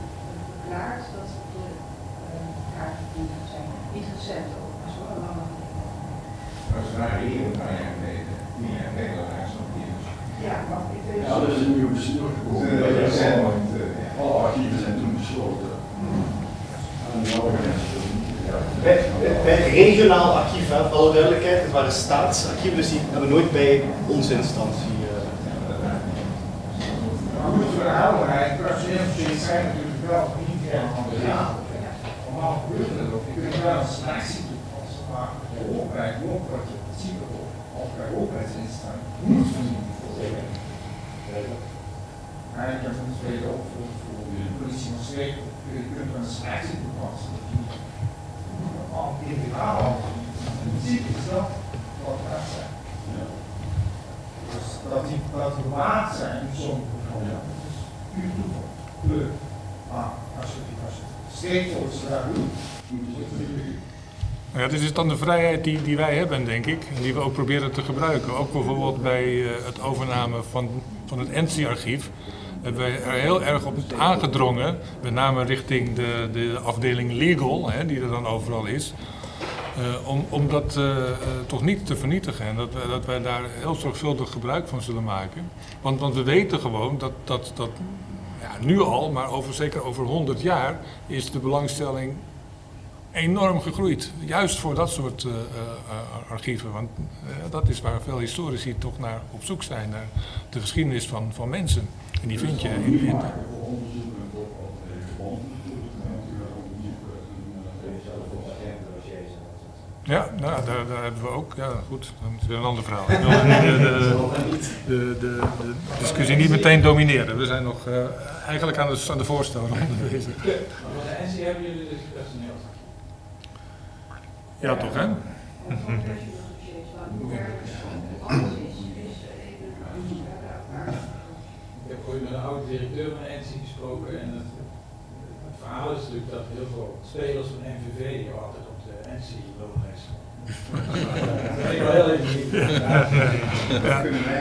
K: verklaard dat de kaarten zijn niet gezet ook, maar zo lang nog niet.
G: Maar ze waren hier een paar jaar geleden, 10 jaar geleden, waren ze nog hier.
K: Ja, maar ik weet
J: ja, dat is een nieuw bestuur gekomen. Alle archieven zijn toen besloten.
A: Bij het regionaal archief, voor alle duidelijkheid, het waren staatsarchieven, dus die hebben nooit bij onze instantie.
G: Maar goed, voor de helderheid, personeelsdossiers zijn natuurlijk wel intern van de raad. Normaal gebeurt het ook. Je kunt wel een selectie toepassen, maar ook bij het principe of bij overheidsinstellingen moet voorzien worden. Ik heb een tweede opvoer voor de politie van Schepen. Je kunt wel een selectie toepassen. Al integraal. In principe is dat wat we zijn. Dus dat die maat zijn in sommige gevallen, dat is puur toeval.
J: Tuurlijk. Maar als het steeds zoals ze daar doen, moet je het niet doen.
D: Ja, dit is dan de vrijheid die wij hebben, denk ik, en die we ook proberen te gebruiken. Ook bijvoorbeeld bij het overname van het ENSI-archief hebben wij er heel erg op aangedrongen, met name richting de afdeling legal, die er dan overal is, om dat toch niet te vernietigen en dat wij daar heel zorgvuldig gebruik van zullen maken. Want we weten gewoon dat ja, nu al, maar zeker over 100 jaar, is de belangstelling enorm gegroeid. Juist voor dat soort archieven. Want dat is waar veel historici toch naar op zoek zijn. Naar de geschiedenis van mensen. En die vind je in de internet. Ja, nou, daar hebben we ook. Ja, goed, dat is weer een ander verhaal. Ik wil de discussie niet meteen domineren. We zijn nog eigenlijk aan de voorstelronde bezig.
I: Maar voor de NC hebben jullie dus personeel.
D: Ja, toch hè?
I: Ik heb ooit met een oude directeur van de NC gesproken en het verhaal is natuurlijk dat heel veel spelers van MVV die altijd op de NC-loonlijst stonden. Dat is wel heel even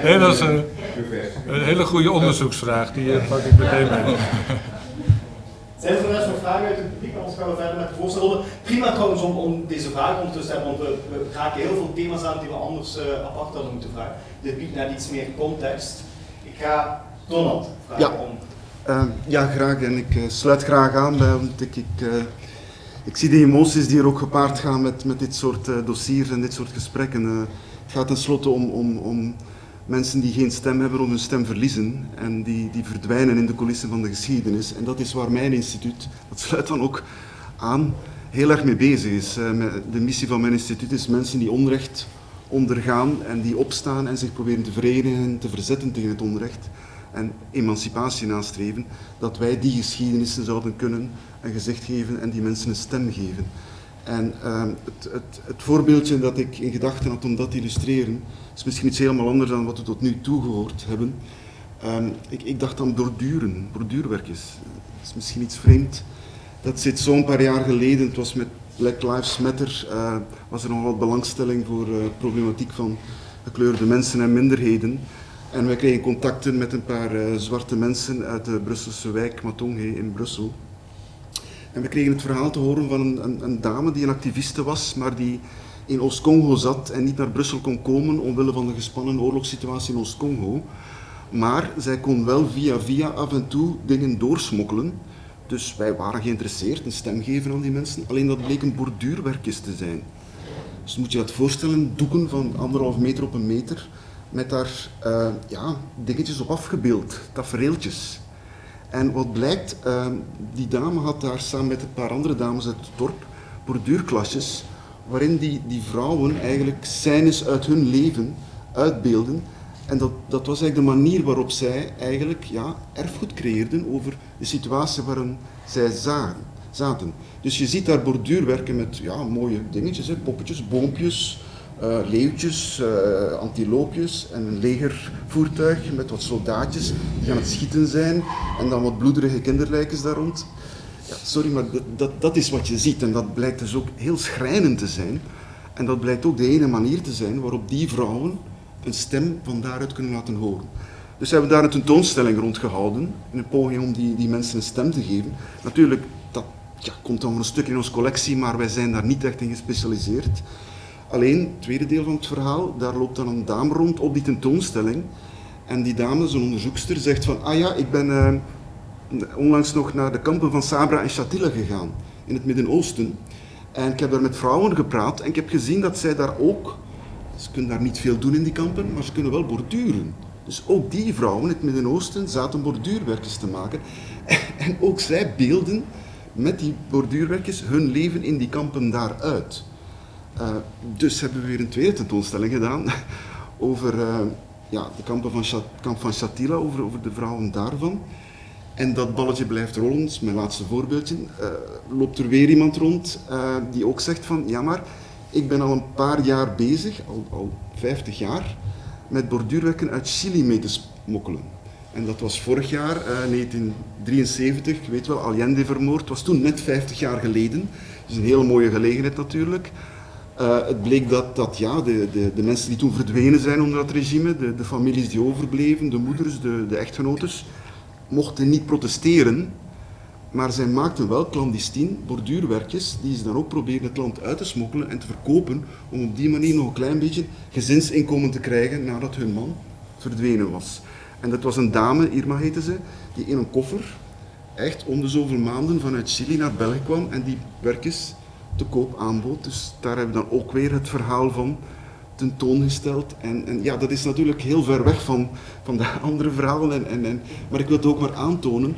D: Nee, dat is een hele goede onderzoeksvraag, die pak ik meteen mee.
A: Zijn er voor de rest nog vragen uit het publiek? Anders gaan we verder met de voorstelronde. Prima trouwens om deze vraag ondertussen te hebben, want we raken heel veel thema's aan die we anders apart hadden moeten vragen. Dit biedt net iets meer context. Ik ga Donald vragen om.
C: Ja, graag. En ik sluit graag aan bij, want ik zie de emoties die er ook gepaard gaan met dit soort dossiers en dit soort gesprekken. Het gaat tenslotte om mensen die geen stem hebben of hun stem verliezen en die verdwijnen in de coulissen van de geschiedenis. En dat is waar mijn instituut, dat sluit dan ook aan, heel erg mee bezig is. De missie van mijn instituut is mensen die onrecht ondergaan en die opstaan en zich proberen te verenigen en te verzetten tegen het onrecht en emancipatie nastreven, dat wij die geschiedenissen zouden kunnen een gezicht geven en die mensen een stem geven. En het voorbeeldje dat ik in gedachten had om dat te illustreren, is misschien iets helemaal anders dan wat we tot nu toe gehoord hebben. Ik dacht aan borduurwerkjes. Dat is misschien iets vreemd. Dat zit zo'n paar jaar geleden, het was met Black Lives Matter, was er nog wat belangstelling voor problematiek van gekleurde mensen en minderheden. En wij kregen contacten met een paar zwarte mensen uit de Brusselse wijk Matonge in Brussel. En we kregen het verhaal te horen van een dame die een activiste was, maar die in Oost-Congo zat en niet naar Brussel kon komen omwille van de gespannen oorlogssituatie in Oost-Congo. Maar zij kon wel via af en toe dingen doorsmokkelen. Dus wij waren geïnteresseerd, een stem geven aan die mensen. Alleen dat bleken borduurwerkjes te zijn. Dus moet je dat voorstellen, doeken van 1,5 meter op 1 meter, met daar dingetjes op afgebeeld, tafereeltjes. En wat blijkt, die dame had daar samen met een paar andere dames uit het dorp borduurklasjes, waarin die vrouwen eigenlijk scènes uit hun leven uitbeelden. En dat was eigenlijk de manier waarop zij eigenlijk erfgoed creëerden over de situatie waarin zij zaten. Dus je ziet daar borduurwerken met mooie dingetjes, poppetjes, boompjes, leeuwtjes, antiloopjes en een legervoertuig met wat soldaatjes die aan het schieten zijn en dan wat bloederige kinderlijkjes daar rond. Ja, sorry, maar dat is wat je ziet en dat blijkt dus ook heel schrijnend te zijn. En dat blijkt ook de ene manier te zijn waarop die vrouwen een stem van daaruit kunnen laten horen. Dus we hebben daar een tentoonstelling rond gehouden, in een poging om die mensen een stem te geven. Natuurlijk, dat komt dan voor een stuk in onze collectie, maar wij zijn daar niet echt in gespecialiseerd. Alleen, het tweede deel van het verhaal, daar loopt dan een dame rond op die tentoonstelling. En die dame, zo'n onderzoekster, zegt van, ik ben onlangs nog naar de kampen van Sabra en Shatila gegaan, in het Midden-Oosten. En ik heb daar met vrouwen gepraat en ik heb gezien dat zij daar ook, ze kunnen daar niet veel doen in die kampen, maar ze kunnen wel borduren. Dus ook die vrouwen in het Midden-Oosten zaten borduurwerkjes te maken. En ook zij beelden met die borduurwerkjes hun leven in die kampen daaruit. Dus hebben we weer een tweede tentoonstelling gedaan over de kamp van Shatila, over de vrouwen daarvan. En dat balletje blijft rollen, dat is mijn laatste voorbeeldje. Loopt er weer iemand rond die ook zegt van, ja maar, ik ben al een paar jaar bezig, al 50 jaar, met borduurwerken uit Chili mee te smokkelen. En dat was vorig jaar, 1973, je weet wel, Allende vermoord, was toen net 50 jaar geleden. Dus een hele mooie gelegenheid natuurlijk. Het bleek dat de mensen die toen verdwenen zijn onder dat regime, de families die overbleven, de moeders, de echtgenotes, mochten niet protesteren, maar zij maakten wel clandestien borduurwerkjes die ze dan ook probeerden het land uit te smokkelen en te verkopen, om op die manier nog een klein beetje gezinsinkomen te krijgen nadat hun man verdwenen was. En dat was een dame, Irma heette ze, die in een koffer echt om de zoveel maanden vanuit Chili naar België kwam en die werkjes te koop aanbood. Dus daar hebben we dan ook weer het verhaal van tentoongesteld. En ja, dat is natuurlijk heel ver weg van de andere verhalen, maar ik wil het ook maar aantonen.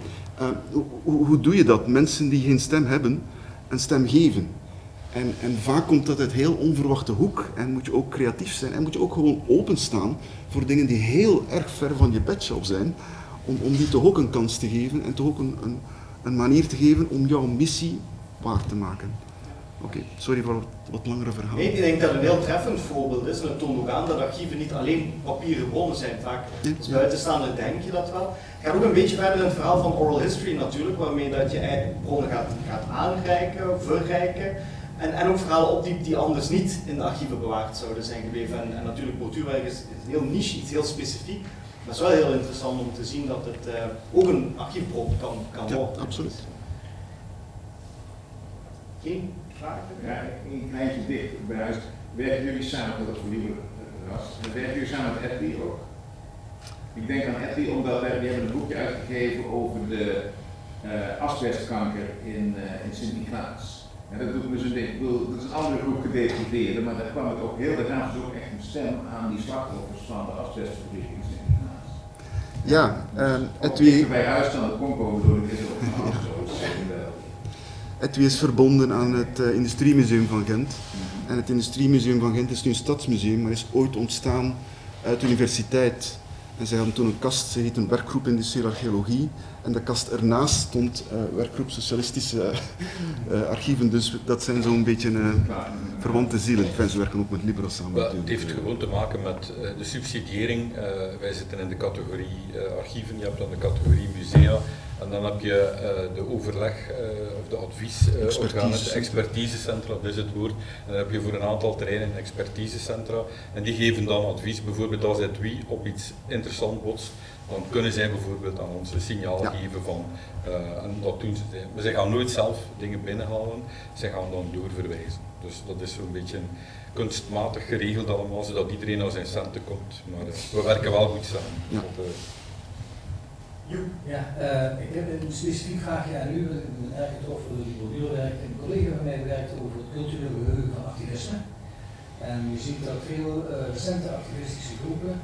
C: Hoe doe je dat? Mensen die geen stem hebben, een stem geven. En vaak komt dat uit heel onverwachte hoek en moet je ook creatief zijn en moet je ook gewoon openstaan voor dingen die heel erg ver van je bedshow zijn, om die toch ook een kans te geven en toch ook een manier te geven om jouw missie waar te maken. Oké, sorry voor het wat langere verhaal.
A: Nee, ik denk dat een heel treffend voorbeeld is en het toont ook aan dat archieven niet alleen papieren bronnen zijn. Vaak als buitenstaander denk je dat wel. Het gaat ook een beetje verder in het verhaal van oral history natuurlijk, waarmee dat je eigen bronnen gaat aanreiken, verrijken. En ook verhalen opdiept die anders niet in de archieven bewaard zouden zijn gebleven. En natuurlijk, borduurwerk is heel niche, iets heel specifiek. Maar het is wel heel interessant om te zien dat het ook een archiefbron kan worden.
C: Ja, absoluut.
A: Geen vragen?
G: Ja, een kleintje dicht. Werken jullie samen, dat het voor liever was, werken jullie samen met Edwy ook? Ik denk aan Edwy omdat die hebben een boekje uitgegeven over de asbestkanker in Sint-Niklaas. En dat doet me zo'n ding. Dat is een andere groep gedepriveerden, maar daar kwam het ook heel, daar gaven ze ook echt een stem aan die slachtoffers van de asbestfabriek in Sint-Niklaas.
C: Ja,
G: Edwy bij huis dan het Congo bedoel ik is ook
C: Edwy is verbonden aan het Industriemuseum van Gent. En het Industriemuseum van Gent is nu een stadsmuseum, maar is ooit ontstaan uit de universiteit. En zij hadden toen een kast, ze heet een werkgroep industriële archeologie. En de kast ernaast stond werkgroep socialistische archieven. Dus dat zijn zo'n beetje verwante zielen. Enfin, ze werken ook met Libero samen.
E: Het heeft gewoon te maken met de subsidiëring. Wij zitten in de categorie archieven, je hebt dan de categorie musea. En dan heb je de overleg of de adviesorganen, de expertisecentra, dat is het woord. En dan heb je voor een aantal terreinen expertisecentra. En die geven dan advies, bijvoorbeeld als Edwy op iets interessant botst, dan kunnen zij bijvoorbeeld aan ons een signaal geven van, en dat doen ze. Maar zij gaan nooit zelf dingen binnenhalen, zij gaan dan doorverwijzen. Dus dat is zo'n beetje kunstmatig geregeld allemaal, zodat iedereen aan zijn centen komt. Maar we werken wel goed samen.
C: Ja.
L: Ja, ik heb een specifiek vraagje aan u, want ik ben erg getroffen door die borduurwerk. Een collega van mij werkt over het culturele geheugen van activisme. En je ziet dat veel recente activistische groepen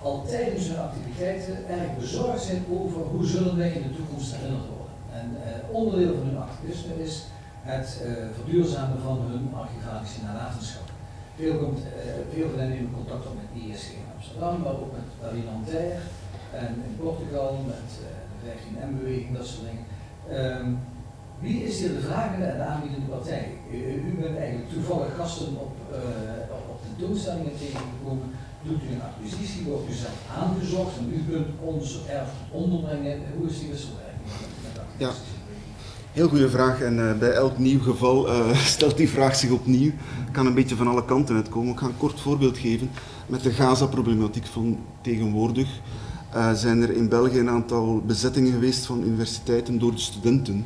L: al tijdens hun activiteiten erg bezorgd zijn over hoe zullen wij in de toekomst herinnerd worden. En onderdeel van hun activisme is het verduurzamen van hun archivalische nalatenschap. Veel van hen nemen contact op met ISG in Amsterdam, maar ook met Paris Nanterre. En in Portugal met de 15M-beweging, dat soort dingen. Wie is hier de vragende en de aanbiedende partij? U bent eigenlijk toevallig gasten op tentoonstellingen tegengekomen. Doet u een acquisitie, wordt u zelf aangezocht en u kunt ons erfgoed onderbrengen. Hoe is die wisselwerking met acquisities?
C: Ja. Heel goede vraag en bij elk nieuw geval stelt die vraag zich opnieuw. Het kan een beetje van alle kanten uitkomen. Ik ga een kort voorbeeld geven met de Gaza-problematiek van tegenwoordig. Zijn er in België een aantal bezettingen geweest van universiteiten door de studenten.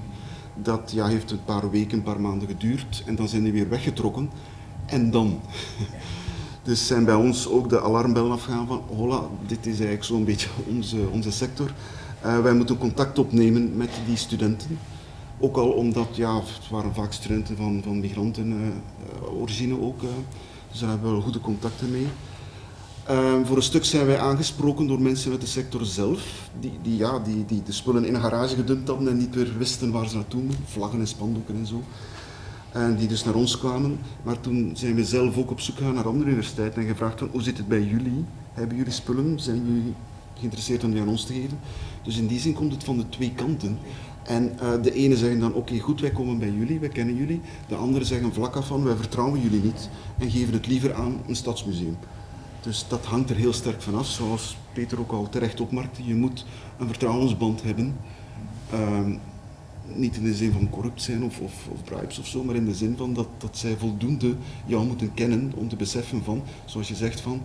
C: Dat heeft een paar weken, een paar maanden geduurd en dan zijn die weer weggetrokken. En dan? Dus zijn bij ons ook de alarmbellen afgaan van hola, dit is eigenlijk zo'n beetje onze sector. Wij moeten contact opnemen met die studenten. Ook al omdat, het waren vaak studenten van migranten origine ook. Dus daar hebben we wel goede contacten mee. Voor een stuk zijn wij aangesproken door mensen uit de sector zelf, die de spullen in een garage gedumpt hadden en niet meer wisten waar ze naartoe moesten, vlaggen en spandoeken en zo. En die dus naar ons kwamen. Maar toen zijn we zelf ook op zoek gegaan naar andere universiteiten en gevraagd van hoe zit het bij jullie? Hebben jullie spullen? Zijn jullie geïnteresseerd om die aan ons te geven? Dus in die zin komt het van de twee kanten. En de ene zeggen dan oké, goed, wij komen bij jullie, wij kennen jullie. De andere zeggen vlak af van wij vertrouwen jullie niet en geven het liever aan een stadsmuseum. Dus dat hangt er heel sterk vanaf, zoals Peter ook al terecht opmerkte. Je moet een vertrouwensband hebben. Niet in de zin van corrupt zijn of bribes of zo, maar in de zin van dat zij voldoende jou moeten kennen om te beseffen van, zoals je zegt, van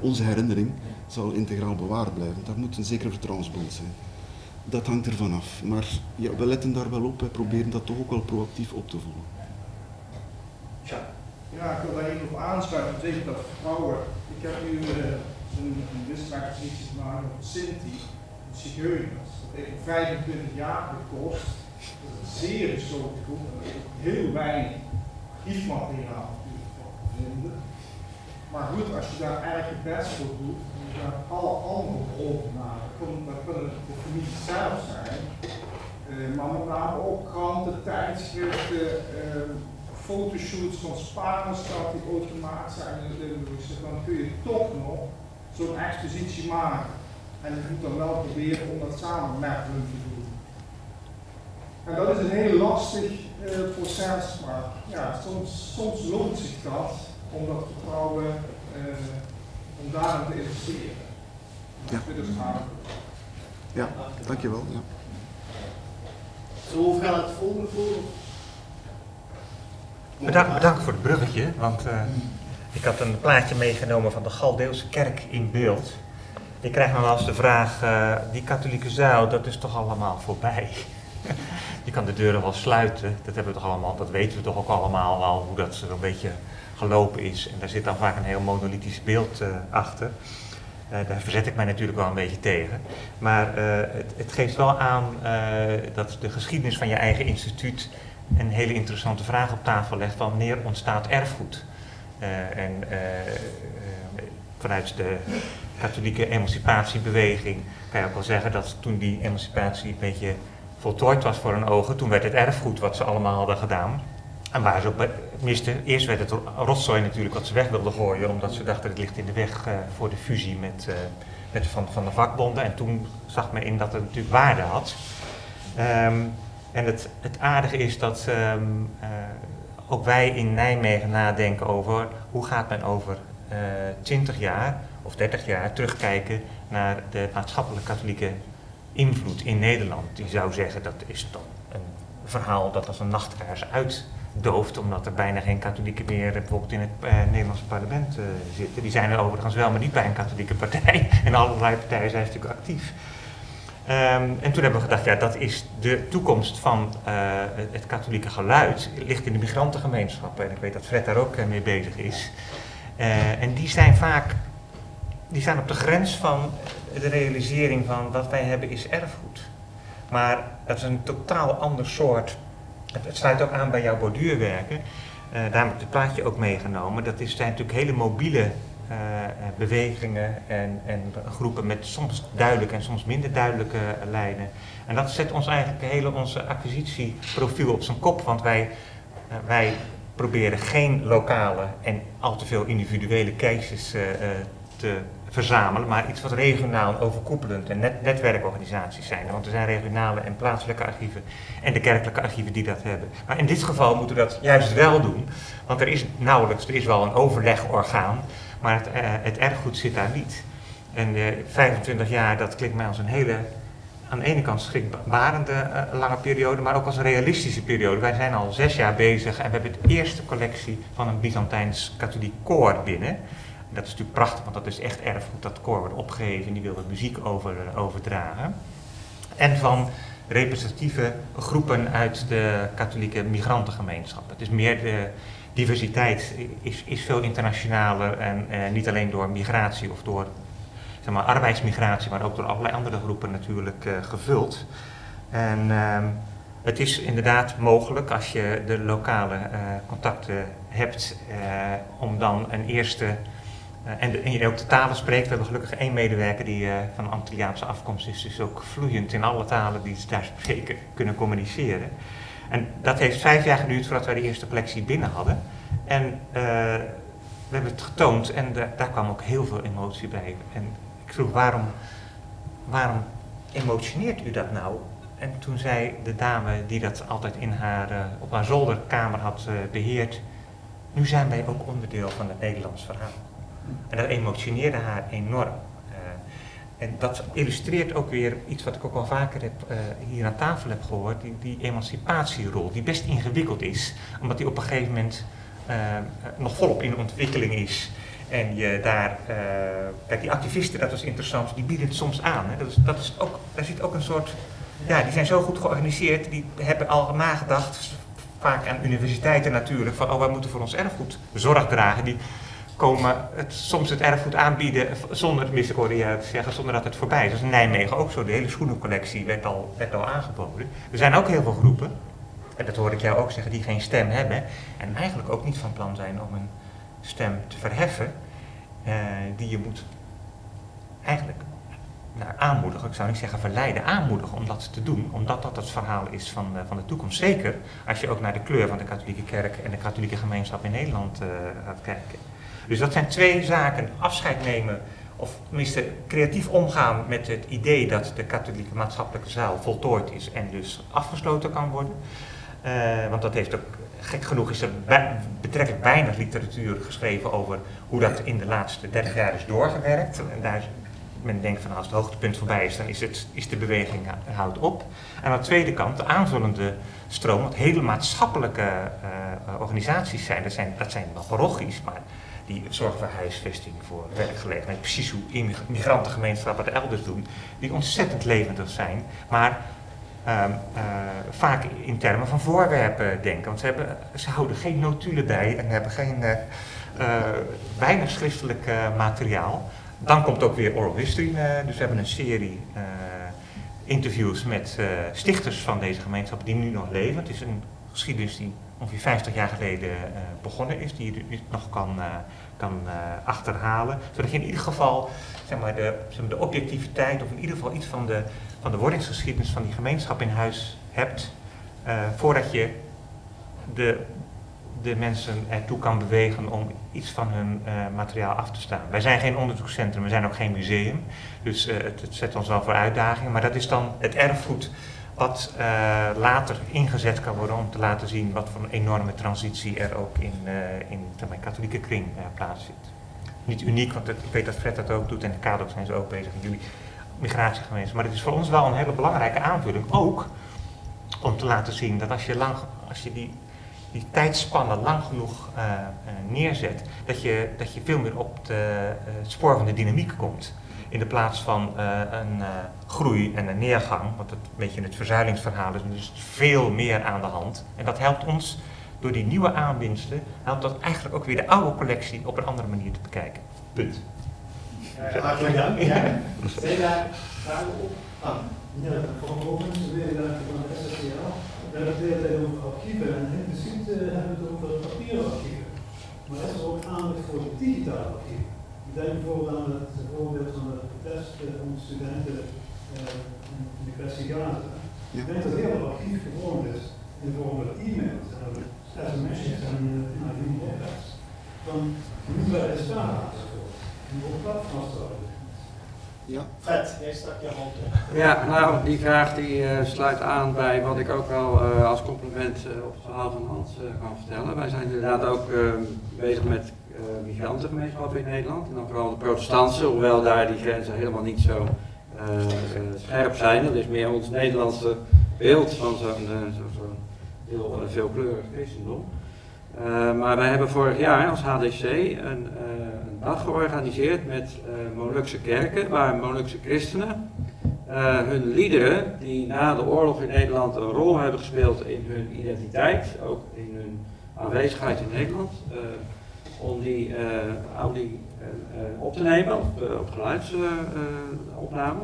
C: onze herinnering zal integraal bewaard blijven. Daar moet een zekere vertrouwensband zijn. Dat hangt ervan af. Maar ja, we letten daar wel op, wij proberen dat toch ook wel proactief op te volgen.
M: Ja, ik wil daar even op aansluiten tegen dat vertrouwen. Ik heb nu een wisselaarspositie gemaakt op Sinti, de Zigeuners. Dat heeft 25 jaar gekost. Dat is een zeer gesloten groep en er is ook heel weinig archiefmateriaal natuurlijk van te vinden. Maar goed, als je daar eigenlijk je best voor doet, en je gaat alle andere bronnen naar, dat kunnen de familie zelf zijn, maar met name ook kranten, tijdschriften, fotoshoots van Sparenstad die ooit gemaakt zijn in de Limburgse, dan kun je toch nog zo'n expositie maken. En je moet dan wel proberen om dat samen met hun te doen. En dat is een heel lastig proces, maar ja, soms loont zich dat om dat vertrouwen, om daarin te investeren.
C: Ja. Ja, dankjewel. Ja.
N: Zo gaan het volgende voor.
B: Bedankt voor het bruggetje, want ik had een plaatje meegenomen van de Galdeelse kerk in beeld. Ik krijg nog wel eens de vraag, die katholieke zuil, dat is toch allemaal voorbij? Je kan de deuren wel sluiten, dat hebben we toch allemaal, dat weten we toch ook allemaal wel, hoe dat een beetje gelopen is. En daar zit dan vaak een heel monolithisch beeld achter. Daar verzet ik mij natuurlijk wel een beetje tegen. Maar het geeft wel aan dat de geschiedenis van je eigen instituut een hele interessante vraag op tafel legt: wanneer ontstaat erfgoed? Vanuit de katholieke emancipatiebeweging kan je ook wel zeggen dat toen die emancipatie een beetje voltooid was voor hun ogen, toen werd het erfgoed wat ze allemaal hadden gedaan. En waar ze ook misten, eerst werd het rotzooi natuurlijk wat ze weg wilden gooien, omdat ze dachten het ligt in de weg voor de fusie van de vakbonden. En toen zag men in dat het natuurlijk waarde had. En het aardige is dat ook wij in Nijmegen nadenken over hoe gaat men over 20 jaar of 30 jaar terugkijken naar de maatschappelijk katholieke invloed in Nederland. Die zou zeggen dat is dan een verhaal dat als een nachtkaars uitdooft, omdat er bijna geen katholieken meer bijvoorbeeld in het Nederlandse parlement zitten. Die zijn er overigens wel, maar niet bij een katholieke partij. En allerlei partijen zijn natuurlijk actief. En toen hebben we gedacht, ja, dat is de toekomst van het katholieke geluid. Het ligt in de migrantengemeenschappen en ik weet dat Fred daar ook mee bezig is. En die zijn op de grens van de realisering van wat wij hebben is erfgoed. Maar dat is een totaal ander soort. Het sluit ook aan bij jouw borduurwerken. Daar heb ik het plaatje ook meegenomen. Dat zijn natuurlijk hele mobiele bewegingen en groepen met soms duidelijke en soms minder duidelijke lijnen. En dat zet ons eigenlijk onze acquisitieprofiel op zijn kop, want wij proberen geen lokale en al te veel individuele cases te verzamelen, maar iets wat regionaal en overkoepelend en netwerkorganisaties zijn. Want er zijn regionale en plaatselijke archieven en de kerkelijke archieven die dat hebben. Maar in dit geval moeten we dat juist wel doen, want er is wel een overlegorgaan, maar het erfgoed zit daar niet. En 25 jaar, dat klinkt mij als een hele, aan de ene kant schrikbarende lange periode, maar ook als een realistische periode. Wij zijn al 6 jaar bezig en we hebben de eerste collectie van een Byzantijns katholiek koor binnen. Dat is natuurlijk prachtig, want dat is echt erfgoed. Dat koor wordt opgeheven en die wil de muziek overdragen. En van representatieve groepen uit de katholieke migrantengemeenschap. Het is meer de diversiteit is veel internationaler en niet alleen door migratie of door arbeidsmigratie, maar ook door allerlei andere groepen natuurlijk gevuld. En het is inderdaad mogelijk als je de lokale contacten hebt om dan een eerste en je ook de talen spreekt. We hebben gelukkig 1 medewerker die van Antilliaanse afkomst is, dus ook vloeiend in alle talen die ze daar spreken kunnen communiceren. En dat heeft 5 jaar geduurd voordat wij de eerste collectie binnen hadden. En we hebben het getoond en daar kwam ook heel veel emotie bij. En ik vroeg, waarom emotioneert u dat nou? En toen zei de dame die dat altijd op haar zolderkamer had beheerd: nu zijn wij ook onderdeel van het Nederlands verhaal. En dat emotioneerde haar enorm. En dat illustreert ook weer iets wat ik ook al vaker hier aan tafel heb gehoord, die emancipatierol, die best ingewikkeld is, omdat die op een gegeven moment nog volop in ontwikkeling is. En je daar, kijk, die activisten, dat was interessant, die bieden het soms aan. Hè. Dat is ook, daar zit ook een soort, ja, die zijn zo goed georganiseerd, die hebben al nagedacht, vaak aan universiteiten natuurlijk, van wij moeten voor ons erfgoed zorg dragen. Die komen soms het erfgoed aanbieden zonder, tenminste ik hoorde je zeggen, zonder dat het voorbij is. Dat is in Nijmegen ook zo, de hele schoenencollectie werd al aangeboden. Er zijn ook heel veel groepen, en dat hoorde ik jou ook zeggen, die geen stem hebben en eigenlijk ook niet van plan zijn om een stem te verheffen, die je moet eigenlijk aanmoedigen, ik zou niet zeggen verleiden, aanmoedigen om dat te doen, omdat dat het verhaal is van de toekomst. Zeker als je ook naar de kleur van de katholieke kerk en de katholieke gemeenschap in Nederland gaat kijken. Dus dat zijn twee zaken, afscheid nemen, of tenminste creatief omgaan met het idee dat de katholieke maatschappelijke zaal voltooid is en dus afgesloten kan worden. Want dat heeft ook, gek genoeg is er betrekkelijk weinig literatuur geschreven over hoe dat in de laatste 30 jaar is doorgewerkt. En daar men denkt van als het hoogtepunt voorbij is, dan is de beweging houdt op. En aan de tweede kant, de aanvullende stroom, wat hele maatschappelijke organisaties zijn. Dat zijn wel parochies, maar die zorgen voor huisvesting, voor werkgelegenheid. Precies hoe migrantengemeenschappen het elders doen, die ontzettend levendig zijn. Maar vaak in termen van voorwerpen denken. Want ze houden geen notulen bij en hebben weinig schriftelijk materiaal. Dan komt ook weer oral history. Dus we hebben een serie interviews met stichters van deze gemeenschap die nu nog leven. Het is een geschiedenis die ongeveer 50 jaar geleden begonnen is, die je nog kan achterhalen. Zodat je in ieder geval zeg maar, de objectiviteit, of in ieder geval iets van de wordingsgeschiedenis van die gemeenschap in huis hebt, voordat je de mensen ertoe kan bewegen om iets van hun materiaal af te staan. Wij zijn geen onderzoekscentrum, we zijn ook geen museum, dus het zet ons wel voor uitdagingen, maar dat is dan het erfgoed wat later ingezet kan worden om te laten zien wat voor een enorme transitie er ook in de katholieke kring plaatsvindt. Niet uniek, want ik weet dat Fred dat ook doet en de KADOK zijn ze ook bezig met jullie migratiegemeenschap, maar het is voor ons wel een hele belangrijke aanvulling, ook om te laten zien dat als je die tijdspannen lang genoeg neerzet, dat je veel meer op het spoor van de dynamiek komt. In de plaats van een groei en een neergang, want het een beetje het verzuilingsverhaal is, dus veel meer aan de hand. En dat helpt ons, door die nieuwe aanwinsten, helpt dat eigenlijk ook weer de oude collectie op een andere manier te bekijken. Punt.
N: Hartelijk dank. Zijn daar vragen op?
O: Ja, van Ovens, medewerker van de SSCL. We hebben het de hele tijd over archieven en impliciet hebben we het over papieren archieven. Maar er is ook aandacht voor digitale archieven. Ik denk bijvoorbeeld aan het voorbeeld van het protest van studenten in de kwestie Gaza. Ik denk dat heel veel archief gevormd is in de vorm van e-mails en sms'jes en e-mails. Van hoe wij de staat enzovoort. En hoe dat vasthouden.
N: Ja. Fred, jij stak je hand op.
F: Ja, nou, die vraag die sluit aan bij wat ik ook al als compliment op het verhaal van Hans kan vertellen. Wij zijn inderdaad ook bezig met migrantengemeenschappen in Nederland. En dan vooral de protestantse, hoewel daar die grenzen helemaal niet zo scherp zijn. Dat is meer ons Nederlandse beeld van zo'n heel veelkleurig christendom. Maar wij hebben vorig jaar als HDC een dag georganiseerd met Molukse kerken, waar Molukse christenen hun liederen, die na de oorlog in Nederland een rol hebben gespeeld in hun identiteit, ook in hun aanwezigheid in Nederland, om die op te nemen op geluidsopname.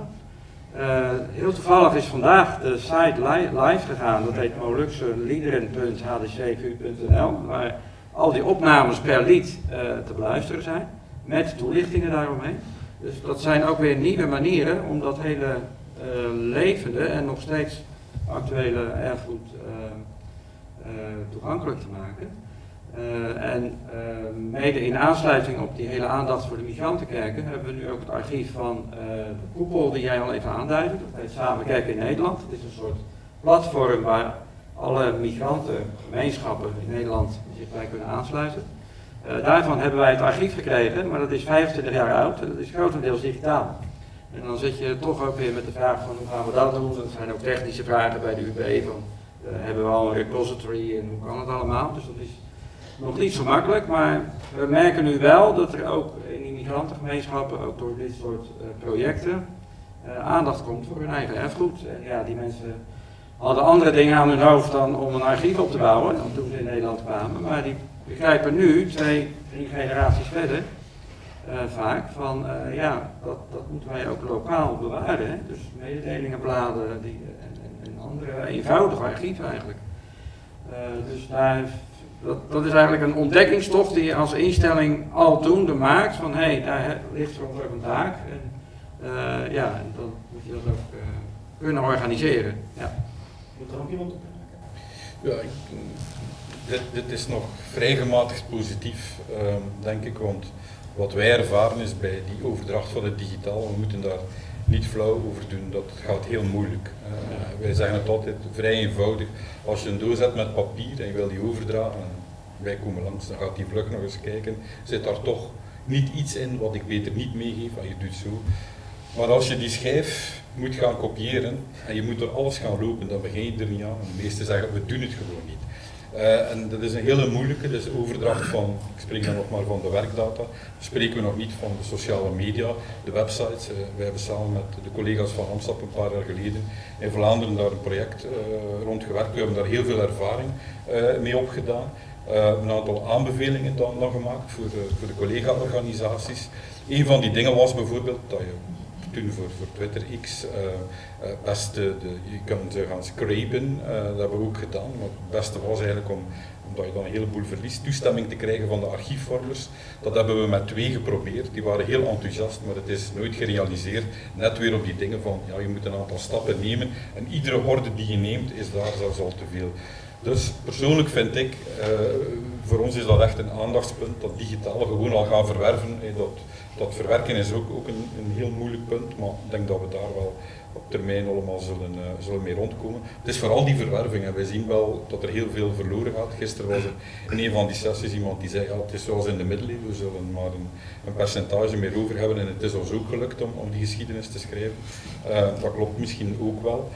F: Heel toevallig is vandaag de site live gegaan, dat heet molukseliederen.hdcvu.nl, waar al die opnames per lied te beluisteren zijn, met toelichtingen daaromheen. Dus dat zijn ook weer nieuwe manieren om dat hele levende en nog steeds actuele erfgoed toegankelijk te maken. Mede in aansluiting op die hele aandacht voor de migrantenkerken hebben we nu ook het archief van de koepel die jij al even aanduidde. Dat heet Samen Kerken in Nederland. Het is een soort platform waar alle migrantengemeenschappen in Nederland zich bij kunnen aansluiten. Daarvan hebben wij het archief gekregen, maar dat is 25 jaar oud en dat is grotendeels digitaal. En dan zit je toch ook weer met de vraag van hoe gaan we dat doen. Dat zijn ook technische vragen bij de UB, van hebben we al een repository en hoe kan het allemaal. Dus dat is nog niet zo makkelijk, maar we merken nu wel dat er ook in immigrantengemeenschappen, ook door dit soort projecten, aandacht komt voor hun eigen erfgoed. En ja, die mensen hadden andere dingen aan hun hoofd dan om een archief op te bouwen, dan toen ze in Nederland kwamen. Maar die begrijpen nu, 2-3 generaties verder, vaak van ja, dat moeten wij ook lokaal bewaren. Hè? Dus mededelingenbladen en andere eenvoudige archieven eigenlijk. Dus dat is eigenlijk een ontdekkingstocht die je als instelling aldoende maakt van hé, daar ligt voor ons ook een taak. En ja, dan moet je dat ook kunnen organiseren. Ja.
N: Moet er ook iemand op?
E: Ja, dit is nog vrij gematigd positief, denk ik, want wat wij ervaren is bij die overdracht van het digitaal, we moeten daar niet flauw over doen, dat gaat heel moeilijk. Wij zeggen het altijd vrij eenvoudig, als je een doos hebt met papier en je wil die overdragen, en wij komen langs, dan gaat die vlug nog eens kijken, zit daar toch niet iets in wat ik beter niet meegeef, en je doet zo. Maar als je die schijf moet gaan kopiëren en je moet door alles gaan lopen, dan begin je er niet aan. De meesten zeggen, we doen het gewoon niet. En dat is een hele moeilijke, dus overdracht van, ik spreek dan nog maar van de werkdata, dan spreken we nog niet van de sociale media, de websites. Wij hebben samen met de collega's van Amstap een paar jaar geleden in Vlaanderen daar een project rond gewerkt. We hebben daar heel veel ervaring mee opgedaan. Een aantal aanbevelingen dan gemaakt voor de collega-organisaties. Een van die dingen was bijvoorbeeld dat je toen voor Twitter X best je kunt gaan scrapen, dat hebben we ook gedaan, maar het beste was eigenlijk omdat je dan een heleboel verliest, toestemming te krijgen van de archiefvormers. Dat hebben we met 2 geprobeerd, die waren heel enthousiast, maar het is nooit gerealiseerd. Net weer op die dingen van, ja, je moet een aantal stappen nemen en iedere orde die je neemt is daar zelfs al te veel. Dus persoonlijk vind ik, voor ons is dat echt een aandachtspunt, dat digitale gewoon al gaan verwerven. Dat verwerken is ook een heel moeilijk punt, maar ik denk dat we daar wel op termijn allemaal zullen mee rondkomen. Het is vooral die verwerving en wij zien wel dat er heel veel verloren gaat. Gisteren was er in een van die sessies iemand die zei, ja, het is zoals in de middeleeuwen, we zullen maar een percentage meer over hebben en het is ons ook gelukt om die geschiedenis te schrijven. Dat klopt misschien ook wel,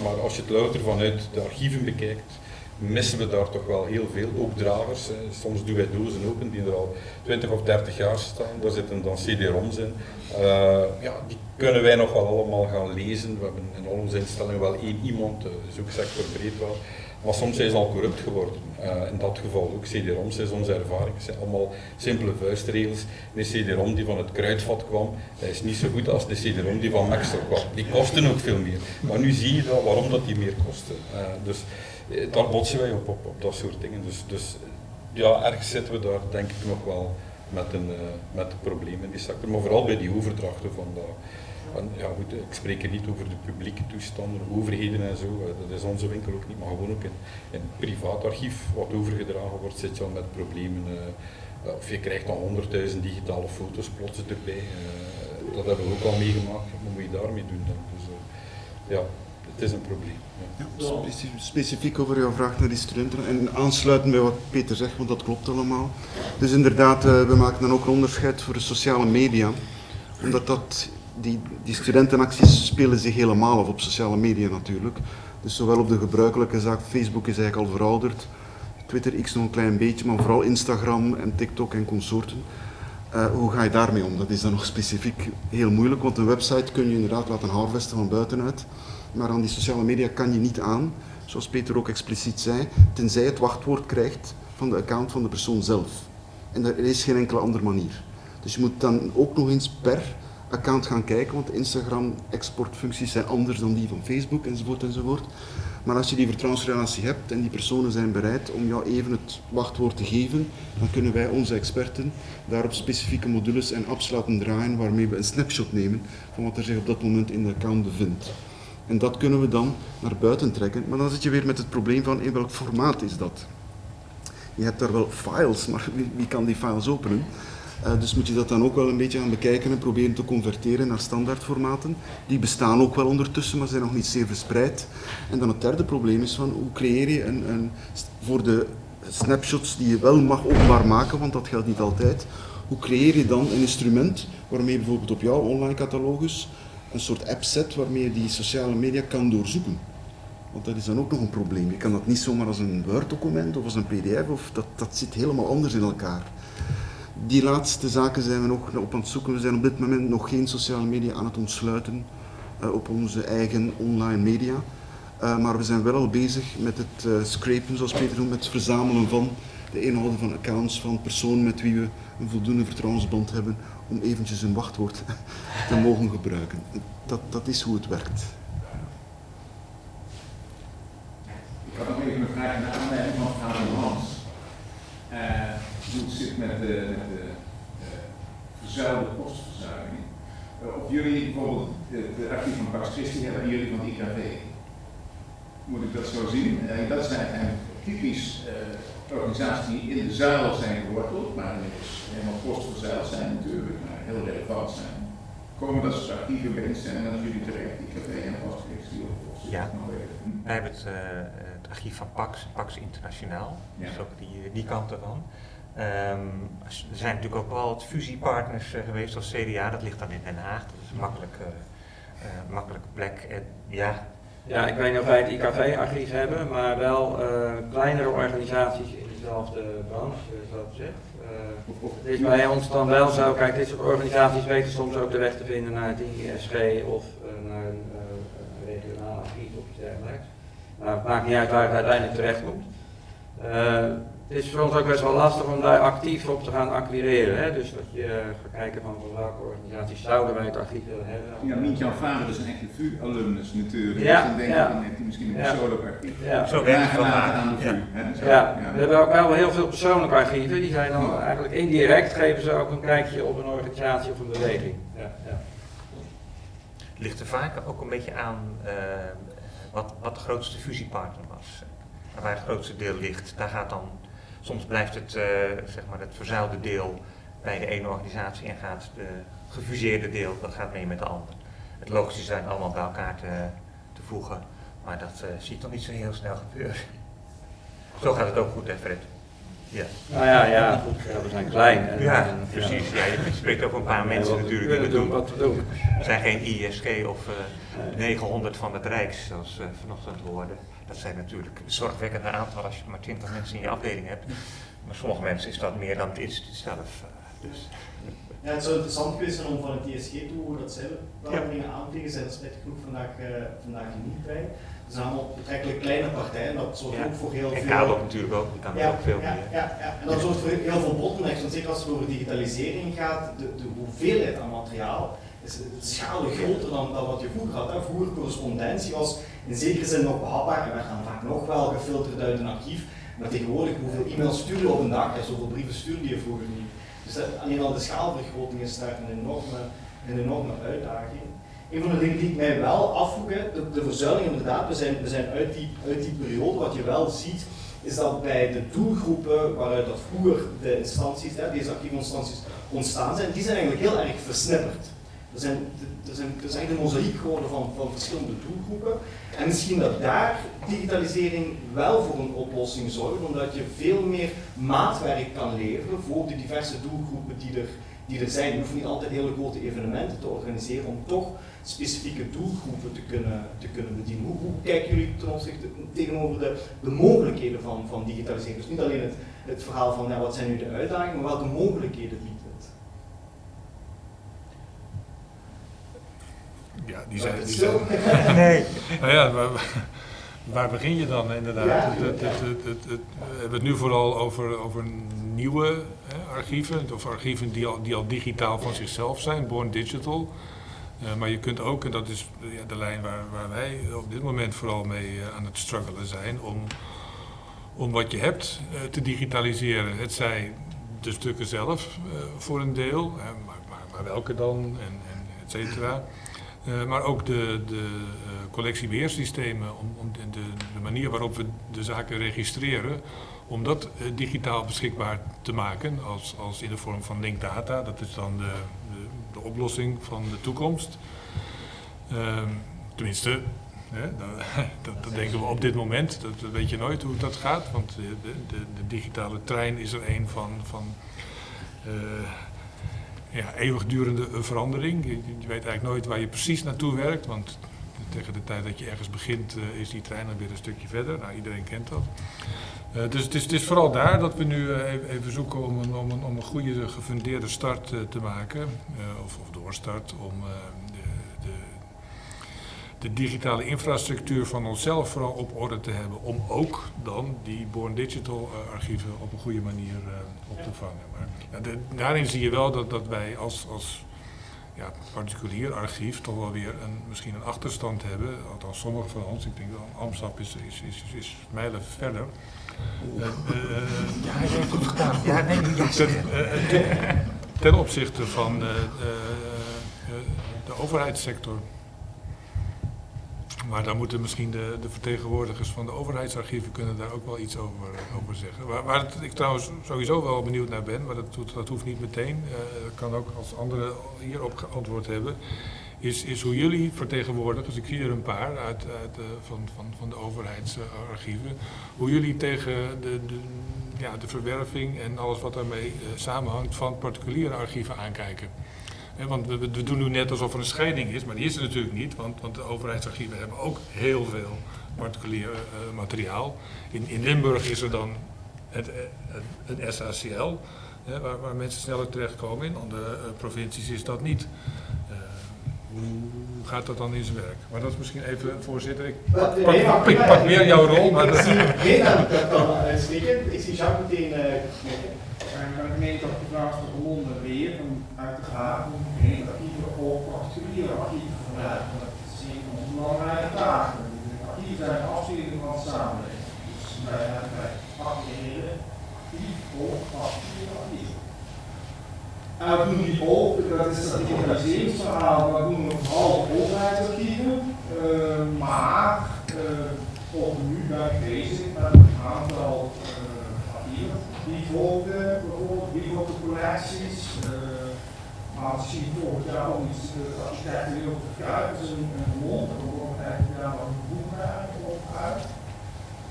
E: maar als je het louter vanuit de archieven bekijkt, missen we daar toch wel heel veel, ook dragers. Soms doen wij dozen open die er al 20 of 30 jaar staan, daar zitten dan CD-ROM's in. Ja, die kunnen wij nog wel allemaal gaan lezen. We hebben in al onze instellingen wel 1 iemand, de zoeksector breed wel, maar soms zijn ze al corrupt geworden. In dat geval ook, CD-ROM's is onze ervaring, het zijn allemaal simpele vuistregels. Een CD-ROM die van het kruidvat kwam, dat is niet zo goed als de CD-ROM die van Maxtor kwam. Die kosten ook veel meer, maar nu zie je wel waarom dat die meer kosten. Dus daar botsen wij op dat soort dingen. Dus ja, ergens zitten we daar denk ik nog wel met de problemen in die sector, maar vooral bij die overdrachten van dat. En ja goed, ik spreek er niet over de publieke toestanden, overheden en zo, dat is onze winkel ook niet, maar gewoon ook in een privaat archief wat overgedragen wordt, zit je al met problemen. Of je krijgt dan 100.000 digitale foto's plots erbij. Dat hebben we ook al meegemaakt, wat moet je daarmee doen dan? Dus ja, het is een probleem. Ja.
C: Ja, specifiek over jouw vraag naar die studenten en aansluiten bij wat Peter zegt, want dat klopt allemaal. Dus inderdaad, we maken dan ook een onderscheid voor de sociale media, omdat die studentenacties spelen zich helemaal af op sociale media natuurlijk. Dus zowel op de gebruikelijke zaak, Facebook is eigenlijk al verouderd, Twitter X nog een klein beetje, maar vooral Instagram en TikTok en consorten. Hoe ga je daarmee om? Dat is dan nog specifiek heel moeilijk, want een website kun je inderdaad laten harvesten van buitenuit, maar aan die sociale media kan je niet aan, zoals Peter ook expliciet zei, tenzij je het wachtwoord krijgt van de account van de persoon zelf. En er is geen enkele andere manier. Dus je moet dan ook nog eens per account gaan kijken, want de Instagram-exportfuncties zijn anders dan die van Facebook enzovoort enzovoort. Maar als je die vertrouwensrelatie hebt en die personen zijn bereid om jou even het wachtwoord te geven, dan kunnen wij onze experten daarop specifieke modules en apps laten draaien waarmee we een snapshot nemen van wat er zich op dat moment in de account bevindt. En dat kunnen we dan naar buiten trekken, maar dan zit je weer met het probleem van in welk formaat is dat? Je hebt daar wel files, maar wie kan die files openen? Dus moet je dat dan ook wel een beetje gaan bekijken en proberen te converteren naar standaardformaten. Die bestaan ook wel ondertussen, maar zijn nog niet zeer verspreid. En dan het derde probleem is van hoe creëer je voor de snapshots die je wel mag openbaar maken, want dat geldt niet altijd. Hoe creëer je dan een instrument waarmee je bijvoorbeeld op jouw online catalogus een soort app zet waarmee je die sociale media kan doorzoeken? Want dat is dan ook nog een probleem. Je kan dat niet zomaar als een Word-document of als een PDF, of dat zit helemaal anders in elkaar. Die laatste zaken zijn we nog op aan het zoeken. We zijn op dit moment nog geen sociale media aan het ontsluiten op onze eigen online media. Maar we zijn wel al bezig met het scrapen, zoals Peter noemt, met het verzamelen van de inhouden van accounts van personen met wie we een voldoende vertrouwensband hebben om eventjes een wachtwoord te mogen gebruiken. Dat is hoe het werkt.
G: Ik had nog even een vraag naar aanleiding van het verhaal van Hans. Hoe het zit met de verzuilde postverzuiling. Of jullie bijvoorbeeld het archief van Pax Christi hebben en jullie van het IKV. Moet ik dat zo zien? Dat zijn eigenlijk typisch organisaties die in de zuil zijn geworteld, maar inmiddels helemaal postverzuild zijn natuurlijk, maar heel relevant zijn. Komen dat soort archieven bij instellingen als jullie terecht, IKV en Pax Christi?
B: Ja, wij hebben het archief van Pax Internationaal, dus ook die kant ervan. Er zijn natuurlijk ook wel wat fusiepartners geweest als CDA, dat ligt dan in Den Haag, dat is een makkelijke plek.
F: Ja, ik weet niet of wij het IKV-archief hebben, maar wel kleinere organisaties in dezelfde branche, zo gezegd. Het is bij ons dan wel zo, kijk, dit soort organisaties weten soms ook de weg te vinden naar het ISG of naar een regionaal archief of iets dergelijks. Nou, het maakt niet uit waar het uiteindelijk terecht komt. Het is voor ons ook best wel lastig om daar actief op te gaan acquireren. Hè? Dus dat je gaat kijken van welke organisaties zouden wij het archief willen hebben.
G: Ja, Miet-Jan Vader is een echte VU-alumnus natuurlijk.
F: Ja,
G: dus dan denk ik, dan heeft hij misschien een persoonlijk archief.
F: Ja.
G: Zo werkt het aan de VU.
F: We hebben ook wel heel veel persoonlijke archieven. Die zijn dan eigenlijk indirect, geven ze ook een kijkje op een organisatie of een beweging.
B: Het ligt er vaak ook een beetje aan wat de grootste fusiepartner was. Waar het grootste deel ligt, daar gaat dan, soms blijft het, zeg maar het verzuilde deel bij de ene organisatie en gaat de gefuseerde deel, dat gaat mee met de ander. Het logische zijn allemaal bij elkaar te voegen, maar dat zie je toch niet zo heel snel gebeuren. Zo gaat het ook goed, hè Fred? Ja.
F: Nou ja, we zijn klein.
B: Precies. Ja, je spreekt over een paar mensen natuurlijk die het doen. Wat we doen. Er zijn geen ISG of 900 van het Rijks, zoals vanochtend hoorden. Dat zijn natuurlijk een zorgwekkende aantal als je maar 20 mensen in je afdeling hebt. Maar sommige mensen is dat meer dan het instituut zelf. Dus.
A: Ja, het zou interessant geweest zijn om van het ISG te horen dat zij bepaalde dingen aanvliegen. Zijn er spijtig genoeg vandaag niet bij. Het zijn allemaal betrekkelijk kleine partijen, dat zorgt ook voor heel veel...
B: En Kabel natuurlijk ook, die kan er ook veel meer.
A: Ja, en dat zorgt voor heel veel bottlenecks, want zeker als het over digitalisering gaat, de hoeveelheid aan materiaal is het schade groter dan wat je vroeger had. Vroeger correspondentie was in zekere zin nog behapbaar en werd dan vaak nog wel gefilterd uit een archief, maar tegenwoordig hoeveel e-mails stuur je op een dag, zoveel brieven stuurde je vroeger niet. Dus alleen al de schaalvergroting is daar een enorme uitdaging. Een van de dingen die ik mij wel afvroeg, de verzuiling inderdaad, we zijn uit die periode. Wat je wel ziet, is dat bij de doelgroepen waaruit dat vroeger de instanties, deze archiefinstanties ontstaan zijn, die zijn eigenlijk heel erg versnipperd. Er is eigenlijk een mozaïek geworden van verschillende doelgroepen. En misschien dat daar digitalisering wel voor een oplossing zorgt, omdat je veel meer maatwerk kan leveren voor de diverse doelgroepen die er zijn. Je hoeft niet altijd hele grote evenementen te organiseren om toch specifieke doelgroepen te kunnen bedienen. Hoe kijken jullie ten opzichte tegenover de mogelijkheden van digitalisering? Dus niet alleen het verhaal van wat zijn nu de uitdagingen, maar welke mogelijkheden biedt het?
D: Ja, die zijn nee. Nou ja, waar begin je dan inderdaad? Ja, we hebben het nu vooral over nieuwe archieven, of archieven die al digitaal van zichzelf zijn, born digital. Maar je kunt ook, en dat is de lijn waar wij op dit moment vooral mee aan het struggelen zijn, om wat je hebt te digitaliseren. Het zij de stukken zelf voor een deel, maar welke dan, en et cetera. Maar ook de collectiebeheersystemen, om de manier waarop we de zaken registreren, om dat digitaal beschikbaar te maken als in de vorm van linkdata. Dat is dan de oplossing van de toekomst. Tenminste, Dat denken we op dit moment. Dat weet je nooit hoe dat gaat, want de digitale trein is er een van eeuwigdurende verandering. Je weet eigenlijk nooit waar je precies naartoe werkt, want tegen de tijd dat je ergens begint is die trein dan weer een stukje verder. Nou, iedereen kent dat. Dus het is vooral daar dat we nu even zoeken om een goede gefundeerde start te maken, of doorstart, om de digitale infrastructuur van onszelf vooral op orde te hebben, om ook dan die Born Digital archieven op een goede manier op te vangen. Maar daarin zie je wel dat wij als particulier archief toch wel weer misschien een achterstand hebben, althans sommigen van ons. Ik denk dat AMSAP is mijlen verder.
B: Ja, hij heeft het goed gedaan. Ja, nee,
D: ten opzichte van de overheidssector. Maar daar moeten misschien de vertegenwoordigers van de overheidsarchieven kunnen daar ook wel iets over zeggen. Waar ik trouwens sowieso wel benieuwd naar ben, maar dat hoeft niet meteen, dat kan ook als anderen hierop geantwoord hebben, is hoe jullie vertegenwoordigers, ik zie er een paar van de overheidsarchieven, hoe jullie tegen de verwerving en alles wat daarmee samenhangt van particuliere archieven aankijken. Want we doen nu net alsof er een scheiding is, maar die is er natuurlijk niet, want de overheidsarchieven hebben ook heel veel particulier materiaal. In Limburg is er dan een SACL, waar mensen sneller terechtkomen. In andere provincies is dat niet. Hoe gaat dat dan in zijn werk? Maar dat is misschien even, voorzitter, ik pak weer jouw rol. Maar
N: ik zie dat kan uitspreken. Ik zie Jacques meteen knikken.
M: De gemeente had gevraagd voor Londen weer uit te gaan om geen archieven of particuliere archieven te gebruiken. Dat is een van onze belangrijke taken. De archieven zijn de afspiegeling van de samenleving. Dus wij activeren archief of particuliere archieven. En we doen die ook, dat is dat digitaliseringsverhaal, maar we doen nog vooral overheidsarchieven. Maar ook nu ben ik bezig met een aantal die volgde bijvoorbeeld, die volgde collecties, maar misschien volgend jaar ook iets, de architecten heel verkuipt, dus een mond, er wordt eigenlijk een boek op uit.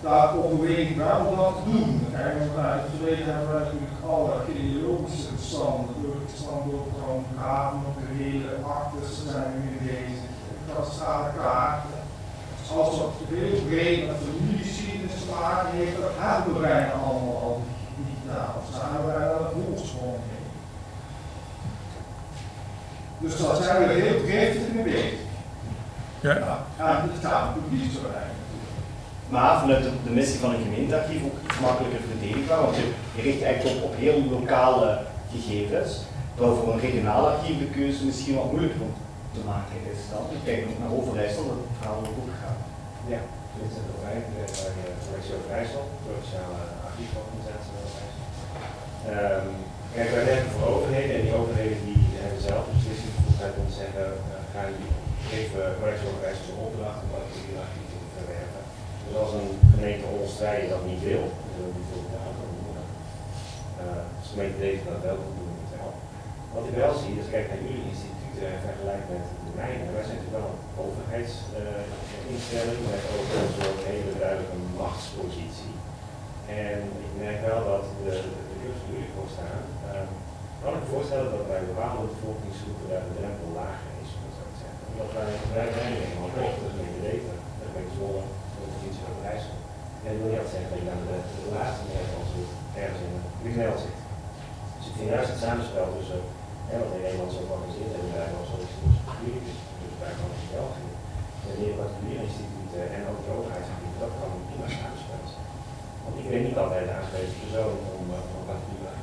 M: Daar overweeg ik wel om dat te doen. Kijk, want uit het verleden hebben we natuurlijk alle genealogische bestanden, burgerbestand doorgekomen, graven op de hele actes zijn we mee bezig, kadastrale kaarten. Als dat heel breed met familiegeschiedenis te maken heeft, dat hebben we bijna allemaal al digitaal. Dus daar hebben wij wel een voorsprong in. Dus daar zijn we heel driftig mee bezig.
D: Ja.
M: En het gaat natuurlijk niet zo weinig.
N: Maar vanuit de missie van een gemeentearchief ook iets makkelijker verdedigbaar, want je richt eigenlijk op heel lokale gegevens, terwijl voor een regionaal archief de keuze misschien wat moeilijker om te maken is dan. Ik kijk nog naar Overijssel, dat het verhaal ook goed gaat.
H: Ja, dit is het bij de collectie Overijssel, provinciale archieforganisatie Overijssel. Kijk, wij werken voor overheden en die overheden die hebben zelf de beslissingsbevoegdheid om te zeggen, geven collectie Overijssel een opdracht om particuliere archieven te verwerven. Dus als een gemeente Holstrijden dat niet wil, dan wil die bijvoorbeeld daar ook doen. Als gemeente deze dat wel doen, doen we het wel. Wat ik wel zie, is kijk naar jullie instituten en vergelijk met de mijne. Wij zijn natuurlijk wel een overheidsinstelling met ook zo'n hele duidelijke machtspositie. En ik merk wel dat de clubs die jullie voor staan, kan ik me voorstellen dat bij bepaalde bevolkingsgroepen daar de drempel lager is, om het zo te zeggen. Omdat wij zijn in Nederland ook, dat is meer weten, dat ben ik Zwolle, de provincie Overijssel. En ik wil niet altijd zeggen dat je dan de laatste Nederlandse groep ergens in het crimineel zit. Dus ik vind juist het samenspel tussen wat in Nederland zo georganiseerd hebben, wij wel zo'n instituut, dus bij België, België, de meer particuliere instituten en ook de overheidsgebieden, dat kan een prima samenspel zijn. Want ik ben niet altijd de aangewezen persoon om particuliere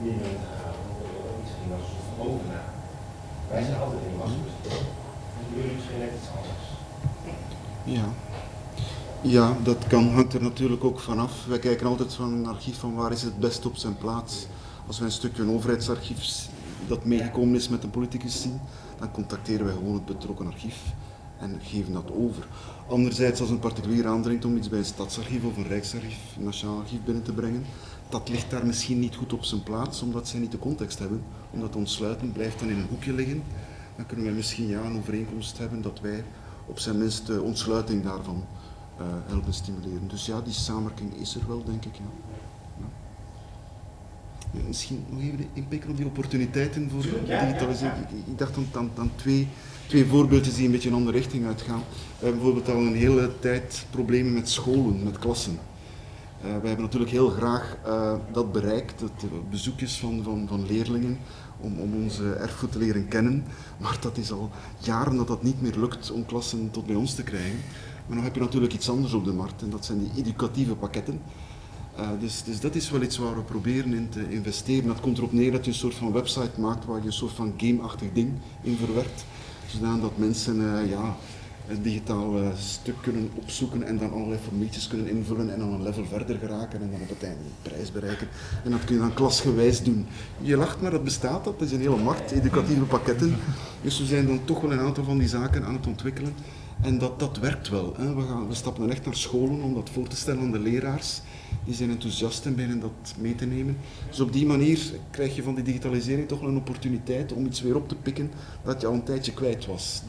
H: niet in te gaan, want dat wordt ook niet gezien als een soort van overname. Wij zijn altijd in die machtspositie. En jullie misschien net iets anders.
C: Ja, dat hangt er natuurlijk ook vanaf. Wij kijken altijd van een archief van waar is het best op zijn plaats. Als wij een stukje een overheidsarchief dat meegekomen is met een politicus zien, dan contacteren wij gewoon het betrokken archief en geven dat over. Anderzijds, als een particulier aandringt om iets bij een stadsarchief of een rijksarchief, een nationaal archief binnen te brengen, dat ligt daar misschien niet goed op zijn plaats, omdat zij niet de context hebben. Omdat ontsluiten blijft dan in een hoekje liggen, dan kunnen wij misschien een overeenkomst hebben dat wij op zijn minst de ontsluiting daarvan helpen stimuleren. Dus ja, die samenwerking is er wel, denk ik. Ja. Ja, misschien nog even inpikken op die opportuniteiten voor digitalisering. Ik dacht aan twee voorbeeldjes die een beetje in een andere richting uitgaan. We hebben bijvoorbeeld al een hele tijd problemen met scholen, met klassen. Wij hebben natuurlijk heel graag dat bereikt, het bezoekjes van leerlingen, om onze erfgoed te leren kennen. Maar dat is al jaren dat niet meer lukt om klassen tot bij ons te krijgen. Maar dan heb je natuurlijk iets anders op de markt en dat zijn die educatieve pakketten. Dus dat is wel iets waar we proberen in te investeren. Dat komt erop neer dat je een soort van website maakt waar je een soort van game-achtig ding in verwerkt. Zodat mensen een digitaal stuk kunnen opzoeken en dan allerlei formuliertjes kunnen invullen en dan een level verder geraken en dan op het einde een prijs bereiken. En dat kun je dan klasgewijs doen. Je lacht, maar dat bestaat, dat is een hele markt, educatieve pakketten. Dus we zijn dan toch wel een aantal van die zaken aan het ontwikkelen. En dat werkt wel. Hè. We stappen dan echt naar scholen om dat voor te stellen aan de leraars. Die zijn enthousiast en beginnen dat mee te nemen. Dus op die manier krijg je van die digitalisering toch wel een opportuniteit om iets weer op te pikken dat je al een tijdje kwijt was.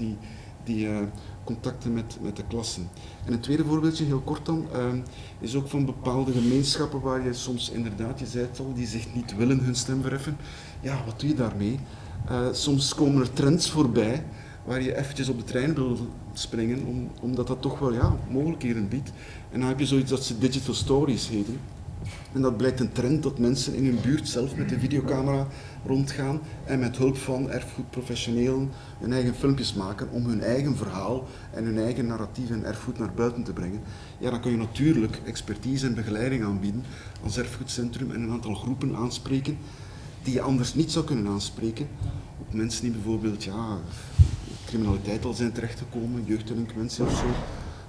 C: Die contacten met de klassen. En een tweede voorbeeldje, heel kort dan, is ook van bepaalde gemeenschappen waar je soms inderdaad, je zei het al, die zich niet willen hun stem verheffen. Ja, wat doe je daarmee? Soms komen er trends voorbij waar je eventjes op de trein wil springen, omdat dat toch wel mogelijkheden biedt. En dan heb je zoiets dat ze digital stories heten. En dat blijkt een trend dat mensen in hun buurt zelf met de videocamera rondgaan en met hulp van erfgoedprofessionelen hun eigen filmpjes maken om hun eigen verhaal en hun eigen narratief en erfgoed naar buiten te brengen. Ja, dan kun je natuurlijk expertise en begeleiding aanbieden als erfgoedcentrum en een aantal groepen aanspreken die je anders niet zou kunnen aanspreken. Op mensen die bijvoorbeeld criminaliteit al zijn terechtgekomen, jeugddelinquentie of zo.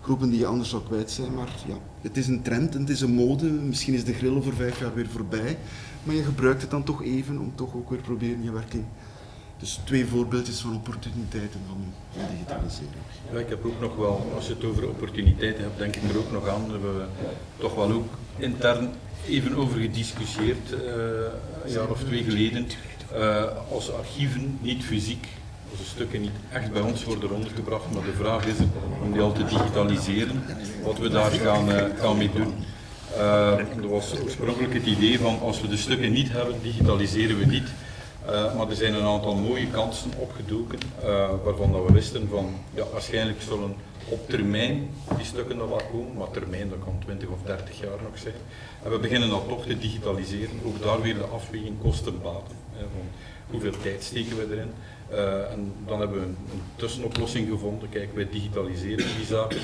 C: Groepen die je anders zou kwijt zijn, maar ja, het is een trend, het is een mode, misschien is de grill over 5 jaar weer voorbij, maar je gebruikt het dan toch even om toch ook weer proberen je werking. Dus 2 voorbeeldjes van opportuniteiten van digitalisering.
E: Ja, ik heb ook nog wel, als je het over opportuniteiten hebt, denk ik er ook nog aan, we hebben toch wel ook intern even over gediscussieerd, een jaar of 2 geleden, als archieven niet fysiek, als de stukken niet echt bij ons worden ondergebracht, maar de vraag is om die al te digitaliseren, wat we daar gaan mee doen. Er was oorspronkelijk het idee van als we de stukken niet hebben, digitaliseren we niet. Maar er zijn een aantal mooie kansen opgedoken, waarvan dat we wisten van, waarschijnlijk zullen op termijn die stukken er wel komen, maar termijn, dat kan 20 of 30 jaar nog zijn. En we beginnen dat toch te digitaliseren, ook daar weer de afweging kosten-baten. Hoeveel tijd steken we erin? En dan hebben we een tussenoplossing gevonden. Kijk, wij digitaliseren die zaken,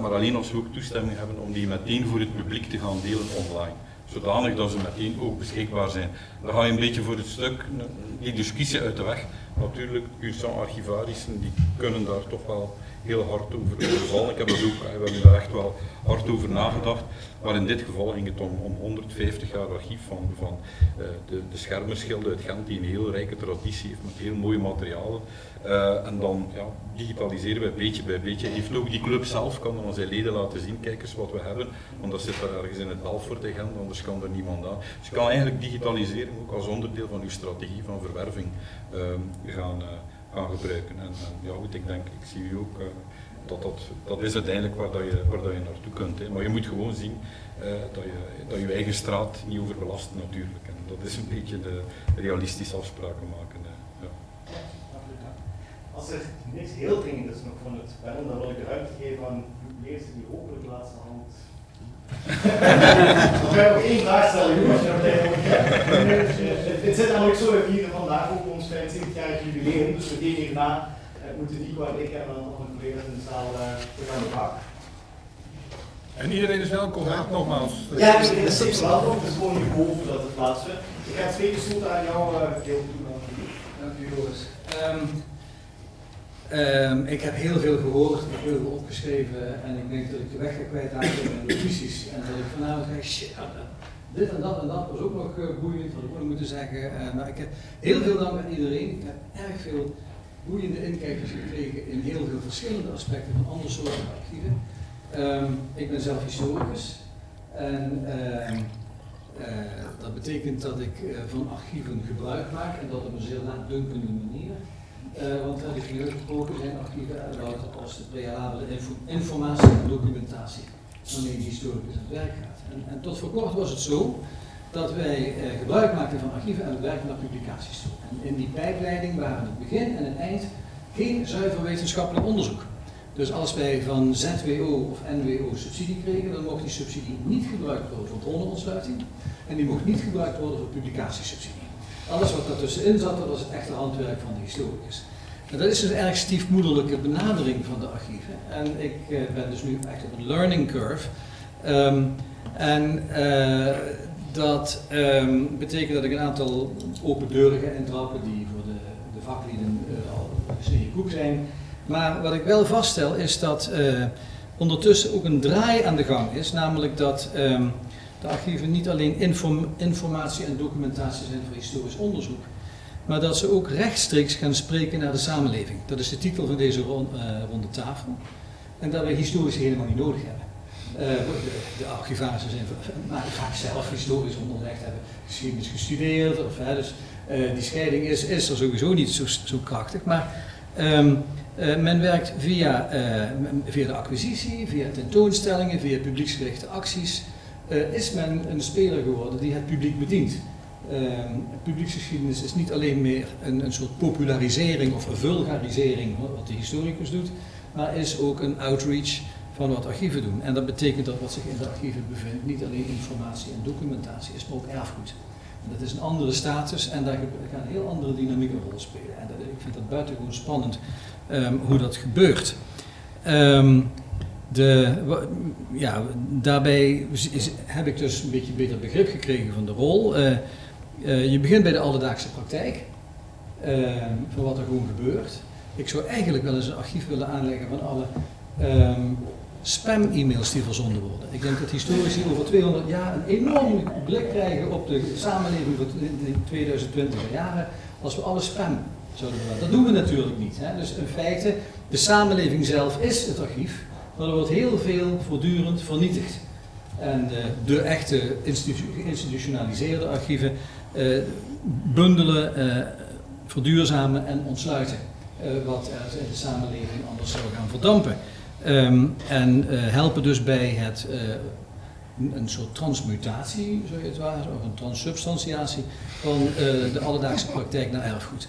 E: maar alleen als we ook toestemming hebben om die meteen voor het publiek te gaan delen online. Zodanig dat ze meteen ook beschikbaar zijn. Dan ga je een beetje voor het stuk die discussie uit de weg. Natuurlijk, archivarissen die kunnen daar toch wel heel hard over vallen. We hebben daar echt wel hard over nagedacht. Maar in dit geval ging het om 150 jaar archief van de Schermerschilde uit Gent, die een heel rijke traditie heeft met heel mooie materialen. En dan digitaliseren we beetje bij beetje. Heeft ook die club zelf, kan aan zijn leden laten zien, kijk eens wat we hebben. Want dat zit daar ergens in het Belfort in Gent, anders kan er niemand aan. Dus je kan eigenlijk digitaliseren ook als onderdeel van uw strategie van verwerving gaan gebruiken. En goed, ik zie u ook, dat is uiteindelijk waar je naartoe kunt. Hè. Maar je moet gewoon zien dat je eigen straat niet overbelast natuurlijk. En dat is een beetje de realistische afspraken maken.
N: Als er niks heel dringend is nog van het panel, dan wil ik de ruimte geven aan de eerste die hopelijk laatste hand. Dan ga je nog 1 vraag stellen, jongens. Het zit namelijk zo, we vieren vandaag ook ons 25-jarig jubileum, dus meteen hierna moeten die waar ik en een aantal van de collega's in de zaal te gaan bepakken.
D: En iedereen is welkom, nogmaals.
N: Ja, iedereen is zeker welkom, het is gewoon hierboven dat het plaatsvindt. Ik ga het sprekersstoel aan jou deel doen.
L: Dank u, Joris. Ik heb heel veel gehoord, ik heb heel veel opgeschreven en ik denk dat ik de weg ga kwijtraken in mijn notities. En dat ik vanavond zeg, shit, dit en dat was ook nog boeiend, had ik ook nog moeten zeggen. Maar ik heb heel veel dank aan iedereen. Ik heb erg veel boeiende inkijkjes gekregen in heel veel verschillende aspecten van andere soorten archieven. Ik ben zelf historicus en dat betekent dat ik van archieven gebruik maak en dat op een zeer laatdunkende manier. Want dat is nu gesproken zijn archieven uitgebouwd als de prealabele informatie en documentatie wanneer de historicus aan het werk gaat. En tot voor kort was het zo dat wij gebruik maakten van archieven en we werkten naar publicaties toe. En in die pijpleiding waren het begin en het eind geen zuiver wetenschappelijk onderzoek. Dus als wij van ZWO of NWO subsidie kregen, dan mocht die subsidie niet gebruikt worden voor bronnenontsluiting en die mocht niet gebruikt worden voor publicatiesubsidie. Alles wat daartussenin zat, dat was het echte handwerk van de historicus. En dat is dus een erg stiefmoederlijke benadering van de archieven. En ik ben dus nu echt op een learning curve. Dat betekent dat ik een aantal open deuren ga intrappen die voor de vaklieden al snee koek zijn. Maar wat ik wel vaststel is dat ondertussen ook een draai aan de gang is, namelijk dat de archieven niet alleen informatie en documentatie zijn voor historisch onderzoek, maar dat ze ook rechtstreeks gaan spreken naar de samenleving. Dat is de titel van deze ronde tafel. En dat wij historici helemaal niet nodig hebben. De archivarissen maken vaak zelf historisch onderlegd, hebben geschiedenis gestudeerd. Dus die scheiding is er sowieso niet zo krachtig. Maar men werkt via de acquisitie, via tentoonstellingen, via publieksgerichte acties. Is men een speler geworden die het publiek bedient. Publieksgeschiedenis is niet alleen meer een soort popularisering of een vulgarisering wat de historicus doet, maar is ook een outreach van wat archieven doen. En dat betekent dat wat zich in de archieven bevindt niet alleen informatie en documentatie is, maar ook erfgoed. En dat is een andere status en daar kan een heel andere dynamiek een rol spelen. En ik vind dat buitengewoon spannend hoe dat gebeurt. Daarbij heb ik dus een beetje beter begrip gekregen van de rol. Je begint bij de alledaagse praktijk, van wat er gewoon gebeurt. Ik zou eigenlijk wel eens een archief willen aanleggen van alle spam-e-mails die verzonden worden. Ik denk dat historici over 200 jaar een enorme blik krijgen op de samenleving van de 2020 jaren als we alle spam zouden doen. Dat doen we natuurlijk niet. Hè? Dus in feite, de samenleving zelf is het archief, maar er wordt heel veel voortdurend vernietigd. En de echte geïnstitutionaliseerde archieven bundelen, verduurzamen en ontsluiten wat er in de samenleving anders zou gaan verdampen. En helpen dus bij een soort transmutatie, zo je het ware, of een transsubstantiatie van de alledaagse praktijk naar erfgoed.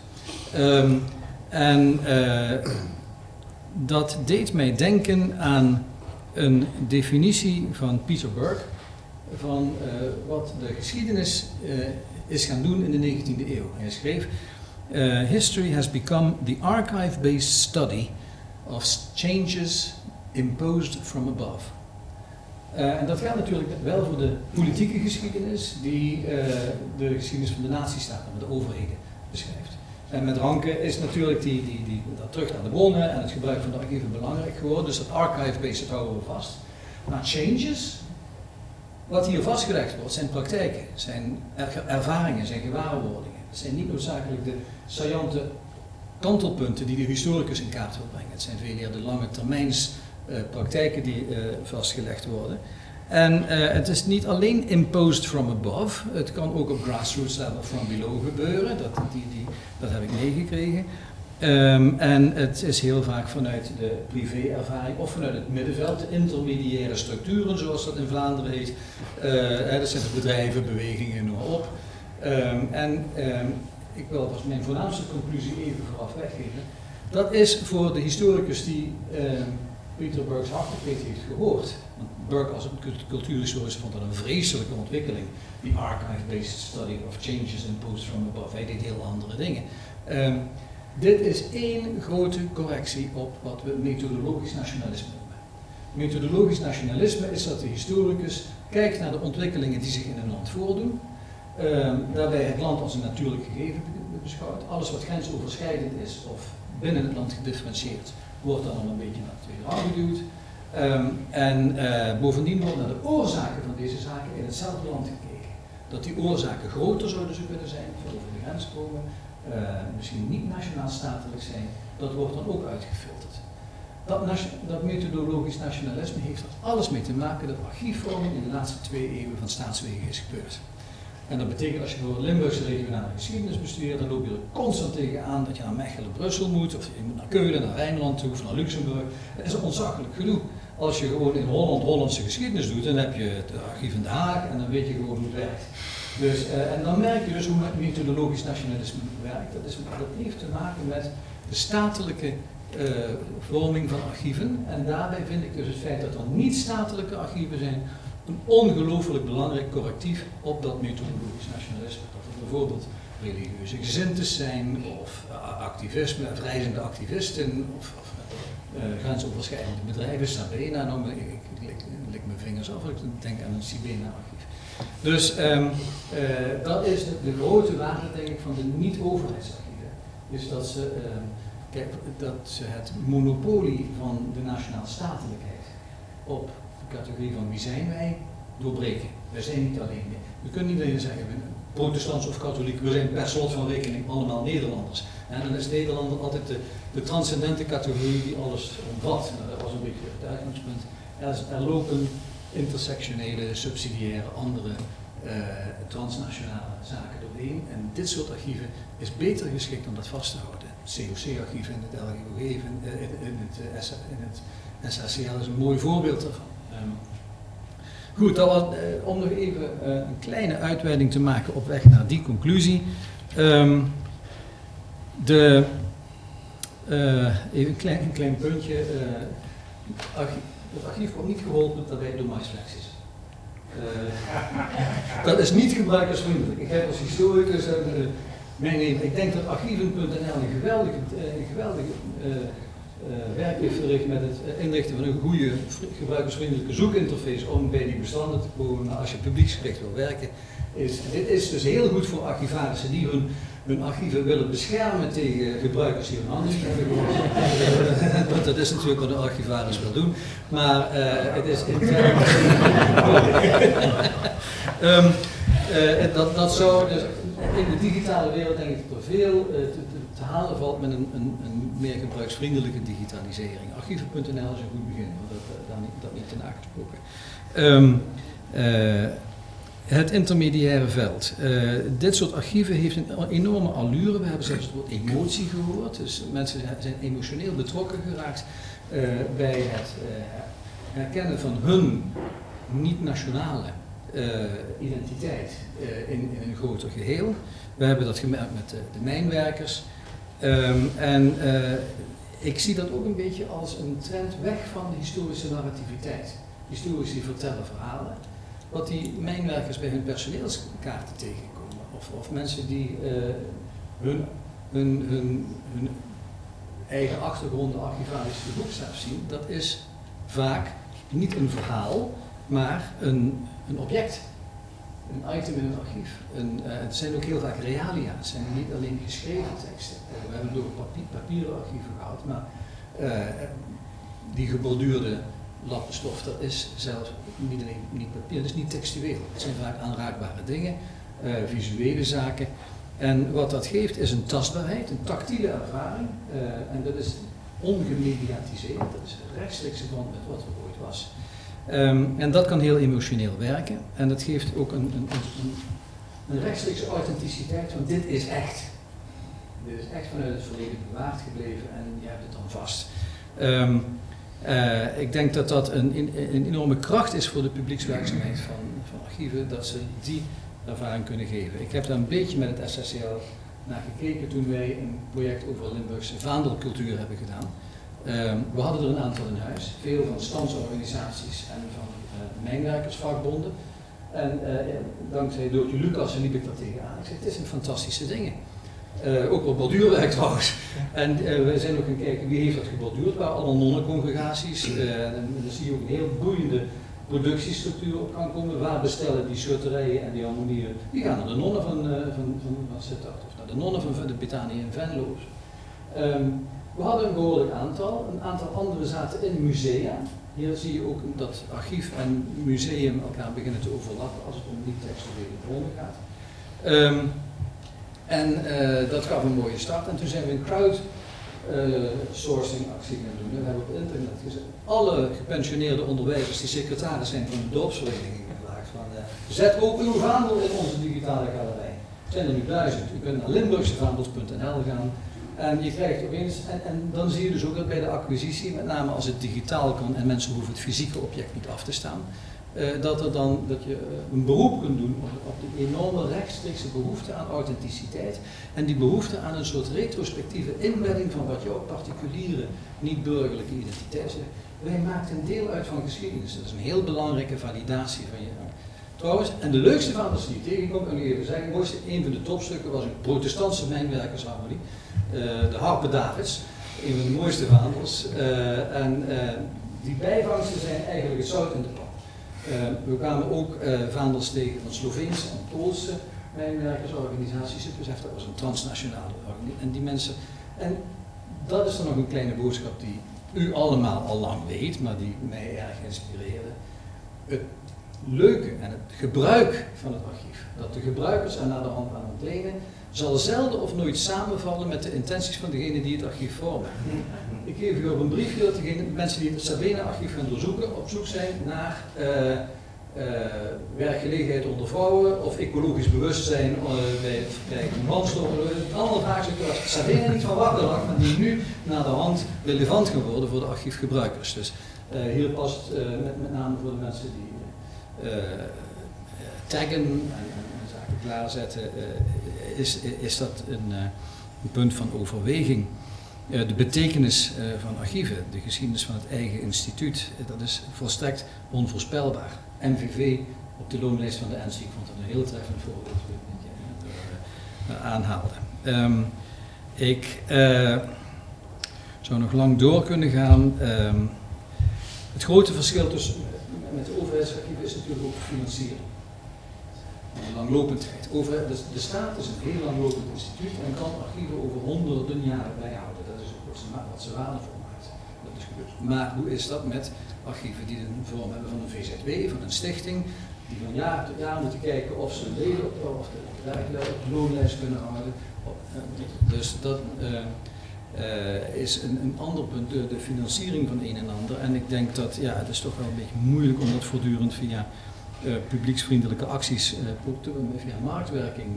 L: Dat deed mij denken aan een definitie van Peter Burke van wat de geschiedenis is gaan doen in de 19e eeuw. Hij schreef: History has become the archive-based study of changes imposed from above. En dat geldt natuurlijk wel voor de politieke geschiedenis die de geschiedenis van de natiestaten, de overheden, beschrijft. En met Ranke is natuurlijk dat terug naar de bronnen en het gebruik van de archieven belangrijk geworden. Dus dat archive-based houden we vast. Maar changes, wat hier vastgelegd wordt, zijn praktijken, zijn ervaringen, zijn gewaarwordingen. Het zijn niet noodzakelijk de saillante kantelpunten die de historicus in kaart wil brengen. Het zijn veel meer de lange termijns praktijken die vastgelegd worden. En het is niet alleen imposed from above, het kan ook op grassroots level from below gebeuren, dat heb ik meegekregen. En het is heel vaak vanuit de privé-ervaring of vanuit het middenveld, de intermediaire structuren zoals dat in Vlaanderen heet. Dat zijn de bedrijven, bewegingen, noem maar op. Ik wil als mijn voornaamste conclusie even vooraf weggeven. Dat is voor de historicus die Peter Burke's hartekreet heeft gehoord. Want Burke als een cultuurhistoricus vond dat een vreselijke ontwikkeling. Die archive-based study of changes imposed from above. Hij deed heel andere dingen. Dit is één grote correctie op wat we methodologisch nationalisme noemen. Methodologisch nationalisme is dat de historicus kijkt naar de ontwikkelingen die zich in een land voordoen. Daarbij het land als een natuurlijk gegeven beschouwt. Alles wat grensoverschrijdend is of binnen het land gedifferentieerd, wordt dan een beetje naar de tweede rang geduwd. Bovendien wordt naar de oorzaken van deze zaken in hetzelfde land gekeken. Dat die oorzaken groter zouden kunnen zijn, veel over de grens komen, misschien niet nationaal-statelijk zijn, dat wordt dan ook uitgefilterd. Dat methodologisch nationalisme heeft er alles mee te maken dat archiefvorming in de laatste 2 eeuwen van staatswegen is gebeurd. En dat betekent als je door het Limburgse regionale geschiedenis bestudeert, dan loop je er constant tegenaan dat je naar Mechelen, Brussel moet, of je moet naar Keulen, naar Rijnland toe, of naar Luxemburg. Dat is ontzaglijk genoeg. Als je gewoon in Holland Hollandse geschiedenis doet, dan heb je het archief in Den Haag en dan weet je gewoon hoe het werkt. Dus, en dan merk je dus hoe methodologisch nationalisme werkt. Dat heeft te maken met de statelijke vorming van archieven. En daarbij vind ik dus het feit dat er niet-statelijke archieven zijn een ongelooflijk belangrijk correctief op dat methodologisch nationalisme. Dat er bijvoorbeeld religieuze gezintes zijn, of activisme, reizende activisten, of grensoverschrijdende bedrijven, Sabena, nou, ik lik mijn vingers af, ik denk aan een Sibena-archief. Dus dat is de grote waarde, denk ik, van de niet-overheidsarchieven. Dus dat ze het monopolie van de nationaal-statelijkheid op de categorie van wie zijn wij, doorbreken. Wij zijn niet alleen. We kunnen niet alleen zeggen, protestants of katholiek, we zijn per slot van rekening allemaal Nederlanders. En dan is Nederlander altijd de transcendente categorie die alles omvat. Nou, dat was een beetje het uitgangspunt. Er lopen intersectionele, subsidiaire, andere transnationale zaken doorheen. En dit soort archieven is beter geschikt om dat vast te houden. Het COC-archief in het LGOG, in het SACL is een mooi voorbeeld daarvan. Goed, dat was, om nog even een kleine uitweiding te maken op weg naar die conclusie. Even een klein puntje. Het archief wordt niet geholpen daarbij door MySflexis. Dat is niet gebruikersvriendelijk. Ik heb als historicus meenemen. Ik denk dat archieven.nl een geweldige werk heeft verricht met het inrichten van een goede gebruikersvriendelijke zoekinterface om bij die bestanden te komen. Maar als je publieksgericht wil werken, dit is dus heel goed voor archivarissen die hun archieven willen beschermen tegen gebruikers die hun handen hebben. Want dat is natuurlijk wat een archivaris wil doen. Maar het is dat zou dus in de digitale wereld denk ik dat er veel te halen valt met een meer gebruiksvriendelijke digitalisering. Archieven.nl is een goed begin, maar dat niet ten aangesproken. Het intermediaire veld. Dit soort archieven heeft een enorme allure. We hebben zelfs het woord emotie gehoord. Dus mensen zijn emotioneel betrokken geraakt bij het herkennen van hun niet-nationale identiteit in een groter geheel. We hebben dat gemerkt met de mijnwerkers. Ik zie dat ook een beetje als een trend weg van de historische narrativiteit. Historici vertellen verhalen. Wat die mijnwerkers bij hun personeelskaarten tegenkomen. Of mensen die hun eigen achtergronden archivarisch geboekstaafd zien. Dat is vaak niet een verhaal, maar een object. Een item in een archief. Het zijn ook heel vaak realia. Het zijn niet alleen geschreven teksten. We hebben het over papieren archieven gehad, maar die geborduurde lappenstof, dat is zelfs niet alleen niet papier, dat is niet textueel. Het zijn vaak aanraakbare dingen, visuele zaken. En wat dat geeft is een tastbaarheid, een tactiele ervaring. En dat is ongemediatiseerd, dat is rechtstreeks verband met wat er ooit was. En dat kan heel emotioneel werken. En dat geeft ook een rechtstreekse authenticiteit van dit is echt. Dit is echt vanuit het verleden bewaard gebleven en je hebt het dan vast. Ik denk dat dat een enorme kracht is voor de publiekswerkzaamheid van archieven, dat ze die ervaring kunnen geven. Ik heb daar een beetje met het SSCL naar gekeken toen wij een project over Limburgse vaandelcultuur hebben gedaan. We hadden er een aantal in huis, veel van standsorganisaties en van mijnwerkersvakbonden. En dankzij Doortje Lucas liep ik daar tegenaan. Ik zei, het is een fantastische dingen. Ook wel borduurwerk trouwens. En we zijn ook gaan kijken wie heeft dat geborduurd. Waar alle nonnencongregaties. En dan zie je ook een heel boeiende productiestructuur op kan komen. Waar bestellen die schutterijen en die harmonieën? Die gaan naar de nonnen van Sittard of naar de nonnen van de Betanië in Venlo. We hadden een behoorlijk aantal. Een aantal andere zaten in musea. Hier zie je ook dat archief en museum elkaar beginnen te overlappen als het om niet-textuele bronnen gaat. Dat gaf een mooie start. En toen zijn we een crowdsourcing actie gaan doen. We hebben op internet gezet alle gepensioneerde onderwijzers die secretaris zijn van de dorpsvereniging gevraagd van Zet ook uw vaandel in onze digitale galerij. Er zijn er nu 1000. U kunt naar limburgsevaandels.nl gaan. En je krijgt opeens, en dan zie je dus ook dat bij de acquisitie, met name als het digitaal kan en mensen hoeven het fysieke object niet af te staan, dat je een beroep kunt doen op de enorme rechtstreekse behoefte aan authenticiteit en die behoefte aan een soort retrospectieve inbedding van wat jouw particuliere, niet-burgerlijke identiteit is. Wij maakten een deel uit van geschiedenis. Dat is een heel belangrijke validatie van je. Trouwens, en de leukste vaandels die ik tegenkom, en nu even zeggen, een van de topstukken was een protestantse mijnwerkersharmonie, de Harpe Davids, een van de mooiste vaandels. Die bijvangsten zijn eigenlijk het zout in de pan. We kwamen ook vaandels tegen van Sloveense en Poolse mijnwerkersorganisaties. Het besef dat was een transnationale organisatie. En die mensen, en dat is dan nog een kleine boodschap die u allemaal al lang weet, maar die mij erg inspireerde. Het leuke en het gebruik van het archief, dat de gebruikers er naar de hand aan ontlenen, zal zelden of nooit samenvallen met de intenties van degene die het archief vormen. Ik geef u op een briefje dat degene, mensen die het Sabena-archief gaan doorzoeken, op zoek zijn naar werkgelegenheid onder vrouwen of ecologisch bewustzijn bij brandstoffen. Allemaal vraagstukken waar Sabena niet van wakker lag, maar die nu naar de hand relevant geworden voor de archiefgebruikers. Dus hier past met name voor de mensen die taggen en zaken klaarzetten, is dat een punt van overweging. De betekenis van archieven, de geschiedenis van het eigen instituut, dat is volstrekt onvoorspelbaar. MVV op de loonlijst van de NSI, ik vond dat een heel treffend voorbeeld dat je aanhaalde. Ik zou nog lang door kunnen gaan. Het grote verschil tussen met de overheidsarchieven is natuurlijk ook financiering. De langlopendheid. De staat is een heel langlopend instituut en kan archieven over honderden jaren bijhouden. Dat is ook wat ze waardevol maakt. Dat is gebeurd. Maar hoe is dat met archieven die een vorm hebben van een VZW, van een stichting, die van jaar tot jaar moeten kijken of ze leden of de loonlijst kunnen houden. Dus dat is een ander punt, de financiering van een en ander. En ik denk dat het is toch wel een beetje moeilijk om dat voortdurend via publieksvriendelijke acties, via marktwerking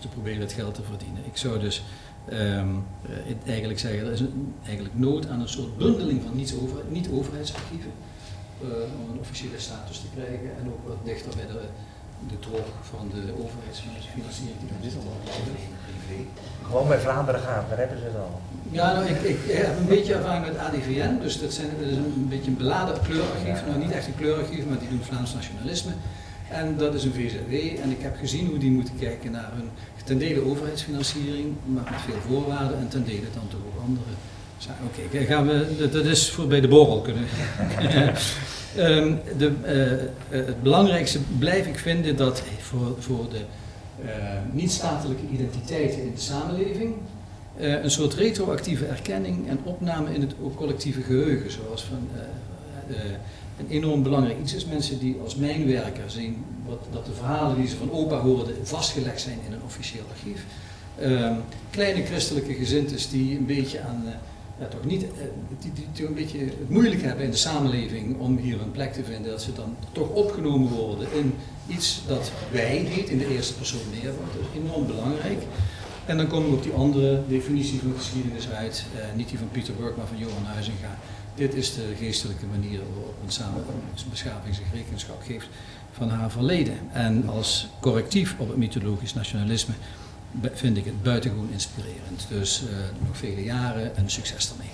L: te proberen het geld te verdienen. Ik zou dus eigenlijk zeggen, er is eigenlijk nood aan een soort bundeling van niet-overheidsarchieven om een officiële status te krijgen en ook wat dichter bij de trog van de overheidsfinanciering die van dit allemaal privé.
B: Gewoon bij Vlaanderen gaan, daar hebben ze het al.
L: Ja, nou, ik heb een beetje ervaring met ADVN, dus dat is een beetje een beladen kleurarchief. Nou, niet echt een kleurarchief, maar die doen Vlaams nationalisme. En dat is een VZW en ik heb gezien hoe die moeten kijken naar hun ten dele overheidsfinanciering, maar met veel voorwaarden en ten dele dan toch ook andere zaken. Oké, gaan we, dat is voor bij de borrel kunnen. Het belangrijkste blijf ik vinden dat voor de niet-statelijke identiteiten in de samenleving een soort retroactieve erkenning en opname in het collectieve geheugen, zoals van een enorm belangrijk iets is. Mensen die als mijnwerker zien dat de verhalen die ze van opa hoorden vastgelegd zijn in een officieel archief. Kleine christelijke gezintes die een beetje aan toch niet, die een beetje het moeilijk hebben in de samenleving om hier een plek te vinden, dat ze dan toch opgenomen worden in iets dat wij heet, in de eerste persoon meervoud. Dat is enorm belangrijk. En dan komen we op die andere definitie van geschiedenis uit, niet die van Pieter Burke, maar van Johan Huizinga. Dit is de geestelijke manier waarop een beschaving zich rekenschap geeft van haar verleden. En als correctief op het mythologisch nationalisme vind ik het buitengewoon inspirerend. Dus nog vele jaren en succes ermee.